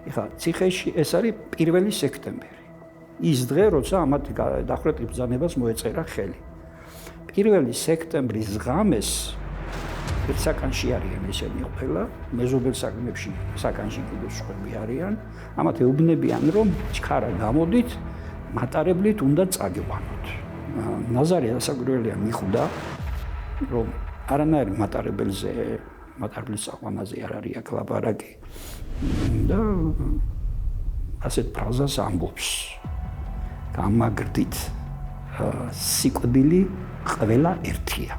Speaker 9: ეხლა ციხეში ეს არის 1 სექტემბერი. ის დღე, როცა ამათ დახვრეტილ ბრძანებას მოეწერა ხელი. 1 სექტემბრის ღამეს საკანში არიან ესენი ყველა, მეზობელ საქმეებში საკანში კიდევ სხვები არიან. ამათ ეუბნებიან, რომ ჩქარა გამოდით, მატარებლით უნდა წაგიყვანოთ. ნაზარი ასაკვირველია მიხვდა, რომ არანაირი მატარებლის საყვანაზე არ არის აქ ლაპარაკი და ასეთ ფრაზას ამბობს. გამაგრდით სიკვდილი ყველა ერთია.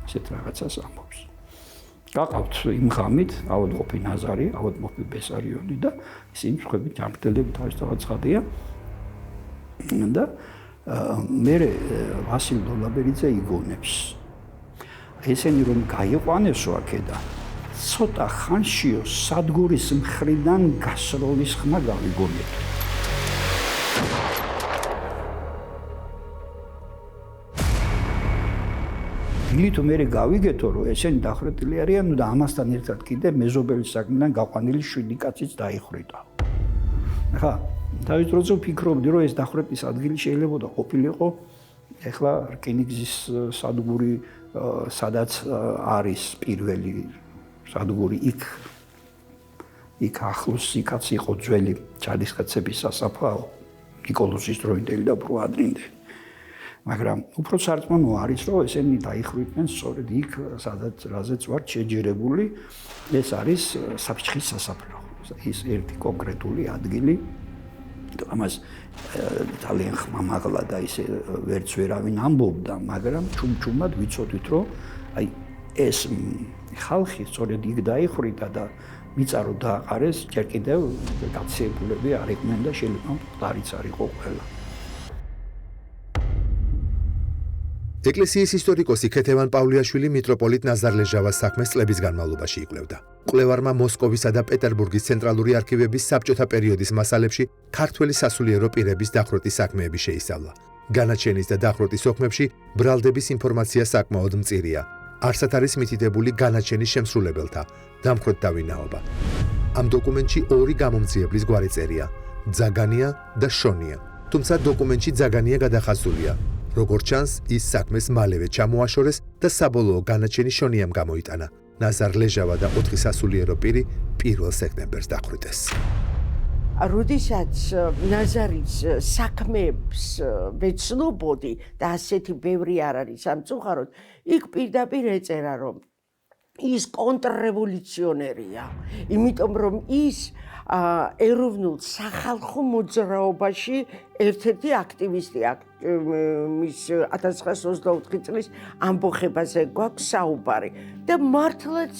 Speaker 9: ასეთ რაღაცას ამბობს. გაყავთ იმ ღამით, ავადმყოფი ნაზარი, ავადმყოფი ბესარიონი და ისინი სხვები ჯანმრთელები თავისთავად ცხადია. და მე ვასილ დოლაბერიძე იგონებს. ესენი რომ გაიყვანესო აქედან, ცოტა ხანშიო სადგურის მხრიდან გასროლის ხმა გავიგონეთ. ილითო მე გავიგეთო, რომ ესენი დახვრეტილი არიან და ამასთან ერთად კიდე მეზობელი საქმიდან გაყვანილი 7 კაციც დაიხრიტა. ახლა თავის დროზე ვფიქრობდი, რომ ეს დახვრეტის ადგილი შეიძლება და ყოფილიყო ეხლა რკინიგზის სადგური, სადაც არის პირველი სადგური იქ ახლოს იქაც იყო ძველი ჯარისკაცების სასაფლაო, ნიკოლოზის დროინდელი და ბრუადრინდელი. მაგრამ უფრო სარწმუნო არის, რომ ესენი დაიხრიდნენ სწორედ იქ, სადაც რაზეც ვარ შეჯერებული, ეს არის საფრთხის სასაფლაო. ის ერთი კონკრეტული ადგილი. ამას ძალიან ხმამაღლა და ისე ვერც ვერავინ ამბობდა, მაგრამ ჩუმჩუმად ვიცოდით, რომ აი ეს ხალხი სწორედ იქ დაიხრიტა და მიწარო დააყარეს, ჯერ კიდევ გაქცეულები არ იყვნენ და შეიძლება მყარიც არ იყო ყველა.
Speaker 3: ეკლესიის ისტორიკოსი ქეთევან პავლიაშვილი მიტროპოლიტ ნაზარ ლეჟავას საქმეს წლების განმავლობაში იკვლევდა. კვლევარმა მოსკოვისა და პეტერბურგის ცენტრალური არქივების საბჭოთა პერიოდის მასალებში ქართველი სასულიერო პირების დახვრეტის საქმეები შეისწავლა. განაჩენის და დახვრეტის ოქმებში ბრალდების ინფორმაცია საკმაოდ მწირია. არსად არის მითითებული განაჩენის შემსრულებელთა დამხრეთ დავინაობა. ამ დოკუმენტში 2 გამომძიებლის გვარი წერია: ძაგანია და შონია. თუმცა დოკუმენტში ძაგანია გადახაზულია. როგორც ჩანს, ის საქმეს მალევე ჩამოაშორეს და საბოლოო განაჩენი შონიამ გამოიტანა. ნაზარ ლეჟავა და 4 სასულიერო პირი 1 სექტემბერს დახვრიტეს.
Speaker 4: როდესაც ნაზარის საქმეებს ვეცნობოდი და ასეთი ბევრი არ არის სამწუხაროდ, იქ პირდაპირ ეწერა, რომ ის კონტრრევოლუციონერია, იმიტომ რომ ის ეროვნულ სახალხო მოძრაობაში ერთ-ერთი აქტივისტი მის 1924 წლის ამბოხებაზე გვაქვს საუბარი და მართლაც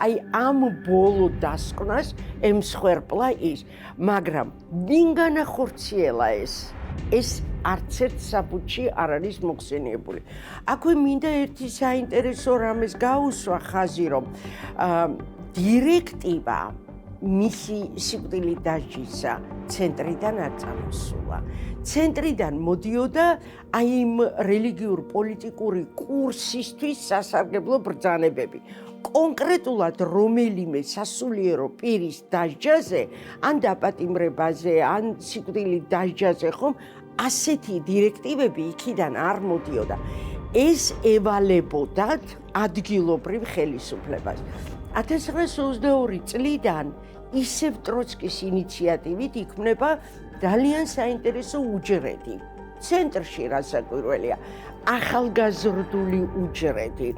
Speaker 4: აი ამ ბოლო დასკვნას ემსხვერპლა ის, მაგრამ ვინ განახორციელა ეს არც ერთ საბუთში არ არის მოხსენიებული. აქვე მინდა ერთი საინტერესო რამეს გაუსვა ხაზი, რომ დირექტივა მისი სიკვდილი დასჯისა ცენტრიდან არ წამოსულა. ცენტრიდან მოდიოდა აი იმ რელიგიურ პოლიტიკური კურსისთვის სასარგებლო ბრძანებები. კონკრეტულად რომელიმე სასულიერო პირის დასჯაზე, ან დაპატიმრებაზე, ან სიკვდილით დასჯაზე, ხომ ასეთი დირექტივები იქიდან არ მოდიოდა. ეს ევალებოდათ ადგილობრივ ხელისუფლებას. 1922 წლიდან ისევ ტროცკის ინიციატივით იქმნება ძალიან საინტერესო უჯრედი. ცენტრში რასაკვირველია, ახალგაზრდული უჯრედი.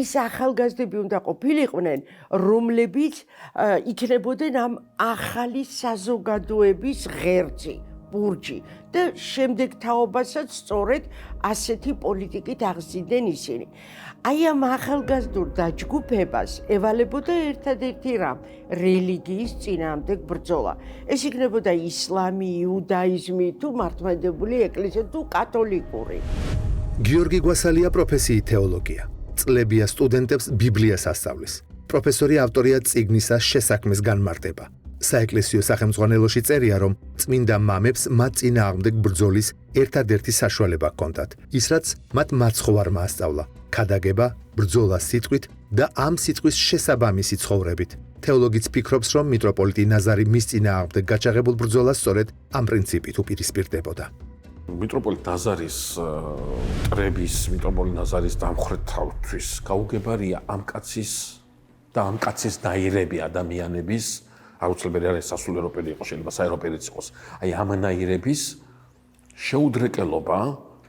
Speaker 4: ის ახალგაზრდები უნდა ყოფილიყვნენ, რომლებიც იქნებოდნენ ამ ახალი საზოგადოების ღერძი, ბურჯი და შემდეგ თაობასაც სწორედ ასეთი პოლიტიკით აღზრდნენ ისინი. აი ამ ახალგაზრდულ დაჯგუფებას ევალებოდა ერთადერთი რამ, რელიგიის წინააღმდეგ ბრძოლა. ეს იქნებოდა ისლამი, იუდაიზმი, თუ მართლმადიდებელი ეკლესია, თუ კათოლიკური.
Speaker 3: გიორგი გვასალია პროფესიით თეოლოგია. წლებია სტუდენტებს ბიბლიას ასწავლის. პროფესორი ავტორია წიგნისა შესაქმეს განმარტება. საეკლესიო სახელმძღვანელოში წერია, რომ წმინდა მამებს მათ წინააღმდეგ ბრძოლის ერთადერთი საშუალება ჰქონდათ, ის რაც მათ მაცხოვარმა ასწავლა, ქადაგება, ბრძოლა სიტყვით და ამ სიტყვის შესაბამისი ცხოვრებით. თეოლოგიც ფიქრობს, რომ მიტროპოლიტი ნაზარი მის წინააღმდეგ გაჩაღებულ ბრძოლას სწორედ ამ პრინციპით უპირისპირდებოდა.
Speaker 7: მიტროპოლიტ ნაზარის ტრების, მიტროპოლიტ ნაზარის დამხრეთთავთვის გაუგებარია ამ კაცის და ამ კაცის დაირები ადამიანების, აუცილებელი არის სასულიერო პირი იყოს, შეიძლება საერო პირიც იყოს. აი ამანაირების შეუდრეკელობა,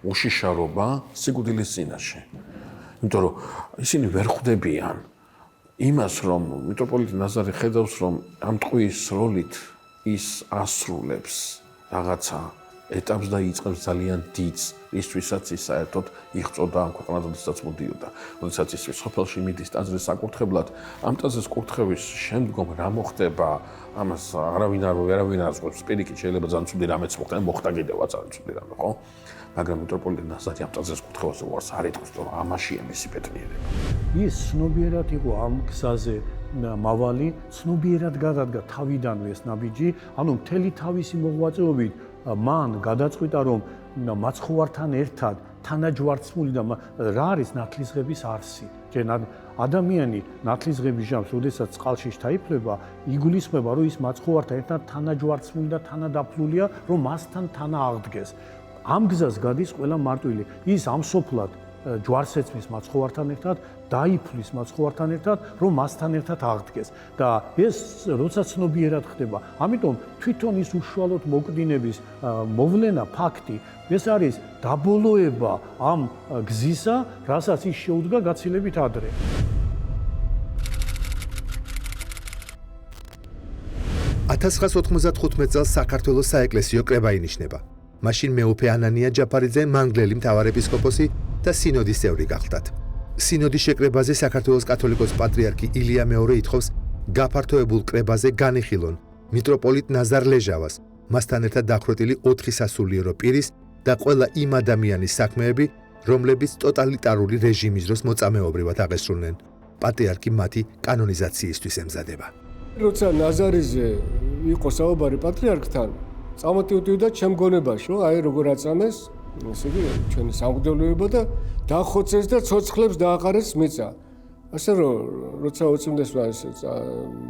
Speaker 7: უშიშარობა სიკვდილის წინაშე. იმიტომ რომ ისინი ვერ ხვდებიან იმას, რომ მიტროპოლიტ ნაზარი ხედავს, რომ ამ ტყუის როლით ის ასრულებს რაღაცა ეტაპს და იწყებს ძალიან დიდს, ისთვისაც ის საერთოდ იღწოდა ამ ქვეყანას, როდესაც მოდიოდა. როდესაც ის სოფელში მიდის ტაძრის საკურთხებლად, ამ ტაძრის კურთხევის შემდგომ რა მოხდება, ამას არავინ არ ზღუდავს. პირიქით შეიძლება ძალიან ცუდი რამეც მოხდა, მოხდა კიდევაც ძალიან ცუდი რამე, ხო? მაგრამ მიტროპოლიტ ნაზარი ამ ტაძრის კურთხევას უარს არ იტყვის, რომ ამაშია მისი პეტრიერება.
Speaker 9: ის ცნობიერად იყო ამ გზაზე მავალი, ცნობიერად გადადგა თავიდანვე ეს ნაბიჯი, ანუ მთელი თავისი მოღვაწეობით მან გადაწყვიტა, რომ მაცხოვართან ერთად თანაჯვარცმული და რა არის ნათლისღების არსი. ადამიანი ნათლისღების ჟამს, როდესაც წყალში ჩაიფლება, იგულისხმება, რომ ის მაცხოვართან ერთად თანაჯვარცმული და თანადაფლულია, რომ მასთან თანა აღდგეს. ამ გზას გადის ყველა მარტვილი. ის ამსოფლად ჯვარს ეცმის მაცხოვართან ერთად, დაიფლის მაცხოვართან ერთად, რომ მასთან ერთად აღდგეს. და ეს როცა ცნობიერად ხდება, ამიტომ თვითონ ის უშუალოდ მოკვდინების მოვლენა, ფაქტი, ეს არის დაბოლოება ამ გზისა, რასაც ის შეუდგა გაცილებით ადრე.
Speaker 3: 1995 წელს საქართველოს საეკლესიო კრება ინიშნება. მაშინ მეუფე ანანია ჯაფარიძე მანგლელი მთავარეპისკოპოსი და სინოდის წევრი გახდათ. სინოდის შეკრებაზე საქართველოს კათოლიკოს პატრიარქი ილია მეორე ითხოვს გაფართოებულ კრებაზე განიხილონ მიტროპოლიტ ნაზარ ლეჟავას, მასთან ერთად დახვრეტილი 4 სასულიერო პირის და ყველა იმ ადამიანის საქმეები, რომლებიც ტოტალიტარული რეჟიმის დროს მოწამეობრივად აღესრულნენ. პატრიარქი მათი კანონიზაციისთვის ემზადება.
Speaker 6: როცა ნაზარიზე იყო საუბარი პატრიარქთან, წამოტივდივდა ჩემ გონებაში, რომ აი როგორ აწამეს, ესე იგი ჩვენი სამღვდელოება და დახოცეს და ცოცხლებს დააყარეს მიწა. ასე რომ როცა უწმინდესმა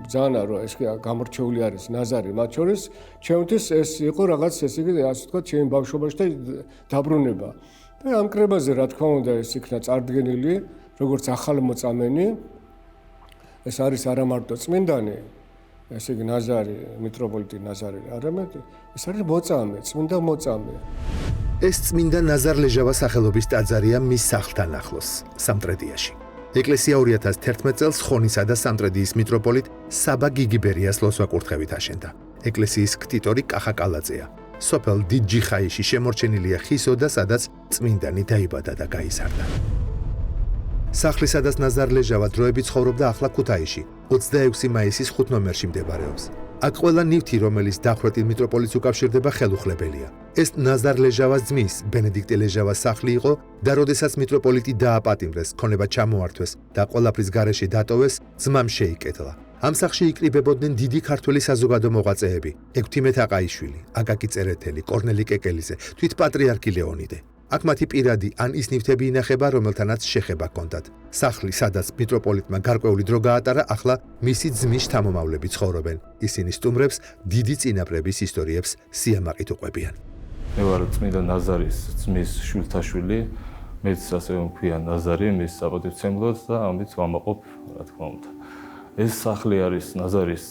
Speaker 6: ბრძანა, რომ ეს გამორჩეული არის ნაზარი მათ შორის, ჩემთვის ეს იყო რაღაც ესე იგი ასე ვთქვათ, ჩემი ბავშვობაში და დაბრუნება. და ამ კრებაზე რა თქმა უნდა ეს იქნა წარდგენილი, როგორც ახალმოწამენი. ეს არის არა მარტო წმინდანი, ესე იგი ნაზარი, მიტროპოლიტი ნაზარი, არამედ ეს არის მოწამე, წმინდა მოწამე. ეს წმინდა
Speaker 3: ნაზარ ლეჟავას სახელობის ტაძარია მის სახლთან ახლოს, სამტრედიაში. ეკლესია 2011 წელს ხონისა და სამტრედიის მიტროპოლიტ საბა გიგიბერიას ლოსვაკურთხევით აშენდა. ეკლესიის ქტიტორი კახა კალაძეა. სოფელ დიდ ჯიხაიში შემორჩენილია ხის ოდა, სადაც წმინდანი დაიბადა და გაიზარდა. სახლი, სადაც ნაზარ ლეჟავა დროებით ცხოვრობდა, ახლა ქუთაისში, 26 მაისის 5 ნომერში მდებარეობს. აქ ყველა ნივთი, რომელიც დახვრეტილ მიტროპოლიტს უკავშირდება, ხელუხლებელია. ეს ნაზარ ლეჟავას ძმის, ბენედიქტე ლეჟავას სახლი იყო და როდესაც მიტროპოლიტი დააპატიმრეს, ქონება ჩამოართვეს და ყველაფრის გარეშე დატოვეს, ძმამ შეიკეთლა. ამ სახლში იკრიბებოდნენ დიდი ქართველი საზოგადო მოღვაწეები: ექვთიმე თაყაიშვილი, აკაკი წერეთელი, კორნელი კეკელიძე, თვით პატრიარქი ლეონიდე. აქ მათი პირადი ან ის ნივთები ინახება, რომელთანაც შეხება ჰქონდათ. სახლი, სადაც მიტროპოლიტმა გარკვეული დრო გაატარა, ახლა მისი ძმის შთამომავლები ცხოვრობენ. ისინი სტუმრებს დიდი წინაპრების ისტორიებს სიამაყით უყვებიან.
Speaker 10: მე ვარ წმინდა ნაზარის ძმის შვილთაშვილი, მეც ასევე მქვია ნაზარი, მის საპატივცემლოდ და ამით ვამაყობ, რა თქმა უნდა. ეს სახლი არის ნაზარის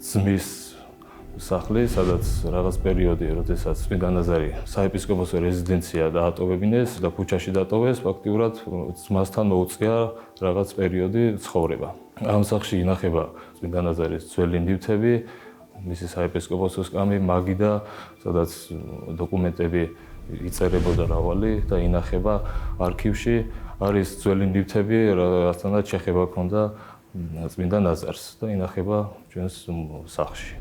Speaker 10: ძმის სახლი, სადაც რაღაც პერიოდი, როდესაც წმინდა ნაზარი საეპისკოპოსო რეზიდენცია დაატოვებინეს და ქუჩაში დატოვეს, ფაქტიურად ძმასთან მოუწია რაღაც პერიოდი ცხოვრება. ამ სახლში ინახება წმინდა ნაზარის ძველი ნივთები, მისი საეპისკოპოსო სკამი, მაგიდა, სადაც დოკუმენტები იწერებოდა რავალი და ინახება არქივში. არის ძველი ნივთები, რასთანაც შეხება ჰქონდა წმინდა ნაზარს და ინახება ჩვენს სახლში.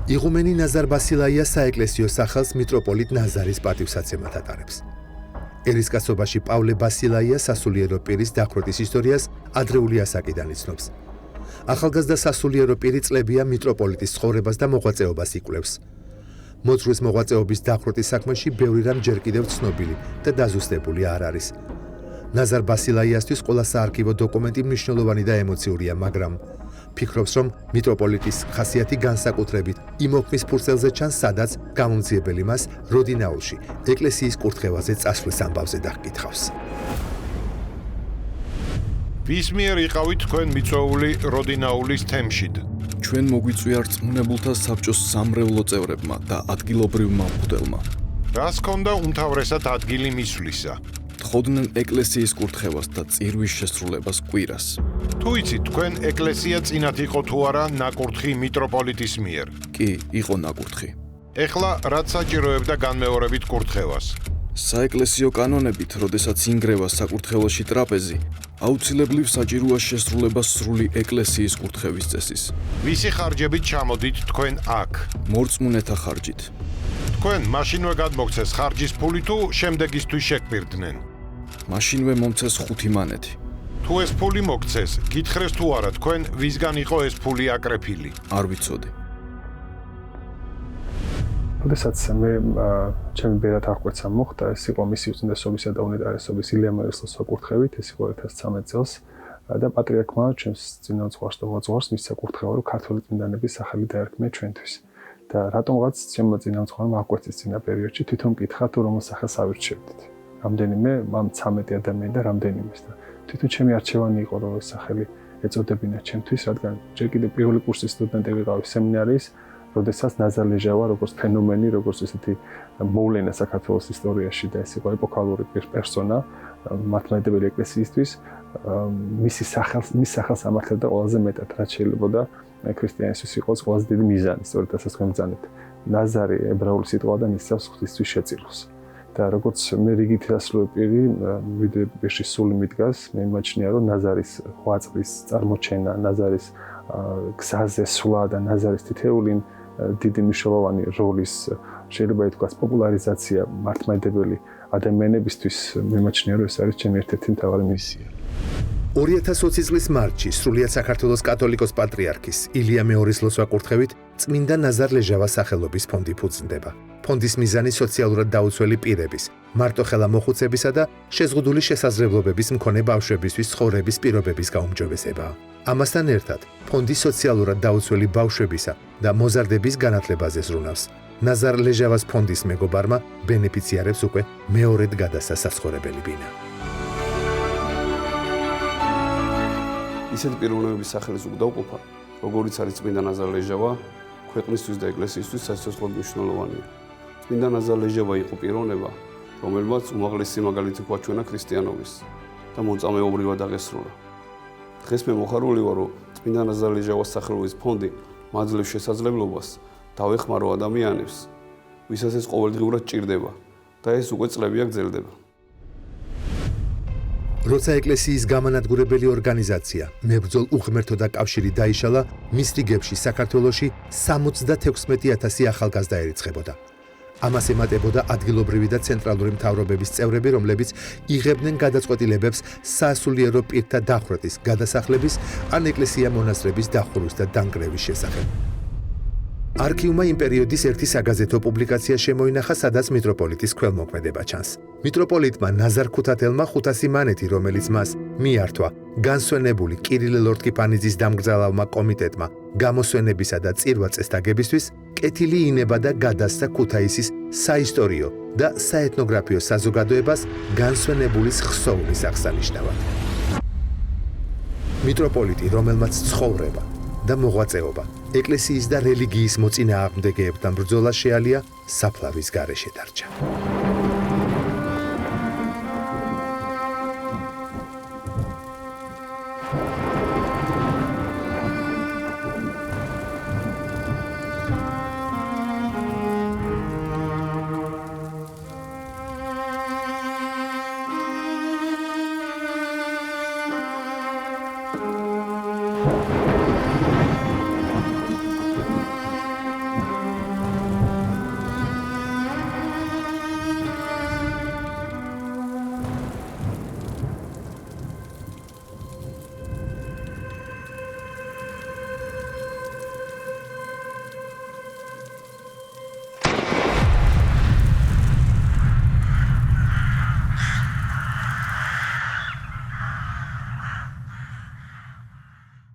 Speaker 10: იღუმენი ნაზარ ბასილაია საეკლესიო სახელს მიტროპოლიტ ნაზარის პატივსაცემად ატარებს.
Speaker 3: ერისკაცობაში პავლე ბასილაია სასულიერო პირის დახვრეტის ისტორიას ადრეული ასაკიდან იცნობს. ახალგაზრდა სასულიერო პირი წლებია მიტროპოლიტის ცხოვრებას და მოღვაწეობას იკვლევს. მოძღვრის მოღვაწეობის დახვრეტის საქმეში ბევრი რამ ჯერ კიდევ ცნობილი და დაზუსტებული არ არის. ნაზარ ბასილაიასთვის ყველა საარქივო დოკუმენტი მნიშვნელოვანი და ემოციურია, მაგრამ ფიქრობს, რომ მიტროპოლიტის ხასიათი განსაკუთრებით იმოქმის ფურცელზე ჩანს, სადაც გამომძიებელი მას როდინაულში, ეკლესიის კურთხევაზე წასვლის ამბავზე დაგკითხავს.
Speaker 1: ვის მიერ იყავით თქვენ მიწვეული როდინაულის თემშიდ?
Speaker 2: ჩვენ მოგვიწვია რწმუნებულთა საბჭოს სამრევლო წევრებმა და ადგილობრივმა მღვდელმა.
Speaker 1: რას ჰქონდა უმთავრესად ადგილი მისვლისა?
Speaker 2: თხოვდნენ ეკლესიის კურთხევას და წირვის შესრულებას კვირას.
Speaker 1: თუ იცით, თქვენ ეკლესია წინათ იყო თუ არა ნაკურთხი მიტროპოლიტის მიერ?
Speaker 2: კი, იყო ნაკურთხი.
Speaker 1: ეხლა რაც საჭიროებდა განმეორებით კურთხევას?
Speaker 2: საეკლესიო კანონებით, როდესაც ინგრევა საკურთხეველში ტრაპეზი, აუცილებლივ საჭიროა შესრულება სრული ეკლესიის კურთხევის წესის.
Speaker 1: ვისი ხარჯებით ჩამოდით თქვენ აქ?
Speaker 2: მორწმუნეთა ხარჯით.
Speaker 1: თქვენ მაშინვე გადმოგცეს ხარჯის ფული თუ შემდეგისთვის შეგპირდნენ?
Speaker 2: მაშინვე მომცეს 5 მანეთი.
Speaker 1: თუ ეს ფული მოგცეს, გითხრეს თუ არა თქვენ ვისგან იყო ეს ფული აკრეფილი?
Speaker 2: არ ვიცოდი.
Speaker 11: როდესაც მე ჩემი ბერად აღკვეცა მოხდა, ეს იყო მისი უწინდესობისა და უნიტარესობის ილია მერესლოს საკურთხევით, ეს იყო 2013 წელს და პატრიარქმა ჩემს წინამძღვარს და მოძღვარს მის საკურთხევა რო ქართული წმინდანების სახელი დაერქმია ჩვენთვის. და რატომღაც ჩემმა წინამძღვარმა აღკვეცის წინა პერიოდში თვითონ მკითხა თუ რომელ სახელს ავირჩევდით. რამდენიმე, მამ 13 ადამიანი და რამდენიმეს და თვითონ ჩემი არჩევანი იყო რომ ეს სახელი ეწოდებინა ჩემთვის, რადგან ჯერ კიდევ პირველი კურსის სტუდენტი ვიყავი სემინარიის, როდესაც ნაზარ ლეჟავა როგორც ფენომენი, როგორც ესეთი მოვლენა საქართველოს ისტორიაში და ეს იყო ეპოქალური პერსონა მართლმადიდებელი ეკლესიისთვის, მის სახელს ამართლებდა ყველაზე მეტად, რაც შეიძლება ქრისტიანისთვის იყოს ყველაზე დიდი მიზანი, სწორედ ასაც გვემბრძანეთ. ნაზარი ებრაული სიტყვა და მისცემს ღვთისთვის შეწიროს. და როგორც მე რიგითი ასლოვე პირი, ვიდრე ბეში სული მიდგას, მე იმაჩნია, რომ ნაზარის ღვაწლის წარმოჩენა, ნაზარის გზაზე სვლა და ნაზარის თითეული დიდი მნიშვნელოვანი როლის შეიძლება ითქვას პოპულარიზაცია მართლმადიდებელი ადამიანებისთვის, მე იმაჩნია, რომ ეს არის ჩემი ერთ-ერთი მთავარი მისია.
Speaker 3: 2020 წლის მარტში სრულიად საქართველოს კათოლიკოს პატრიარქის ილია მეორისლოს საკურთხევით წმინდა ნაზარ ლეჟავას სახელობის ფონდი ფუძნდება. ფონდის მიზანი სოციალურად დაუცველი პირების, მარტოხელა მოხუცებისა და შეზღუდული შესაძლებლობების მქონე ბავშვებისთვის ცხოვრების პირობების გაუმჯობესებაა. ამასთან ერთად, ფონდი სოციალურად დაუცველი ბავშვებისა და მოზარდების განათლებაზე ზრუნავს. ნაზარ ლეჟავას ფონდის მეგობარმა ბენეფიციარებს უკვე მეორედ გადასცა საცხოვრებელი ბინა.
Speaker 12: ისეთი პიროვნებების სახელის უკდავყოფა, როგორიც არის წმინდა ნაზარ ლეჟავა, ქვეყნისთვის და ეკლესიისთვის საცოცხლოდ მნიშვნელოვანია. წმინდა ნაზარ ლეჟავა იყო პიროვნება, რომელმაც უმაღლესი მაგალითი გვაჩვენა ქრისტიანობის და მოწამეობრივად აღესრულა. დღეს მე მოხარული ვარ, რომ წმინდა ნაზარ ლეჟავას სახელობის ფონდი მაძლევს შესაძლებლობას დავეხმარო ადამიანებს, ვისაც ეს ყოველდღიურად ჭირდება და ეს უკვე წლებია გრძელდება.
Speaker 3: როცა ეკლესიის გამანადგურებელი ორგანიზაცია მებრძოლ უღმერთოდა კავშირი დაიშალა, მის რიგებში საქართველოში 76,000 ახალგაზრდა ერიცხებოდა. ამას ემატებოდა ადგილობრივი და ცენტრალური მთავრობების წევრები, რომლებიც იღებდნენ გადაწყვეტილებებს სასულიერო პირთა დახვრეტის, გადასახლების ან ეკლესია-მონასტრების დახურვის და დანგრევის შესახებ. არქივმა იმ პერიოდის ერთი საგაზეთო პუბლიკაცია შემოინახა, სადაც მიტროპოლიტის ქველმოქმედება ჩანს. მიტროპოლიტმა ნაზარ ქუთათელმა 500 მანეთი, რომელიც მას მიართვა, განსვენებული კირილე ლორდ-კიფანიძის დამგზავრალმა კომიტეტმა გამოსვენებისა და წირვა წესდაგებისთვის, კეთილი ინება და გადასცა ქუთაისის საისტორიო და საეთნოგრაფიო საზოგადოებას განსვენებულის ხსოვნის აღსანიშნავად. მიტროპოლიტი, რომელმაც ცხოვრება და მოღვაწეობა ეკლესიის და რელიგიის მოწინააღმდეგეებთან ბრძოლა შეალია, საფლავის გარეშე დარჩა.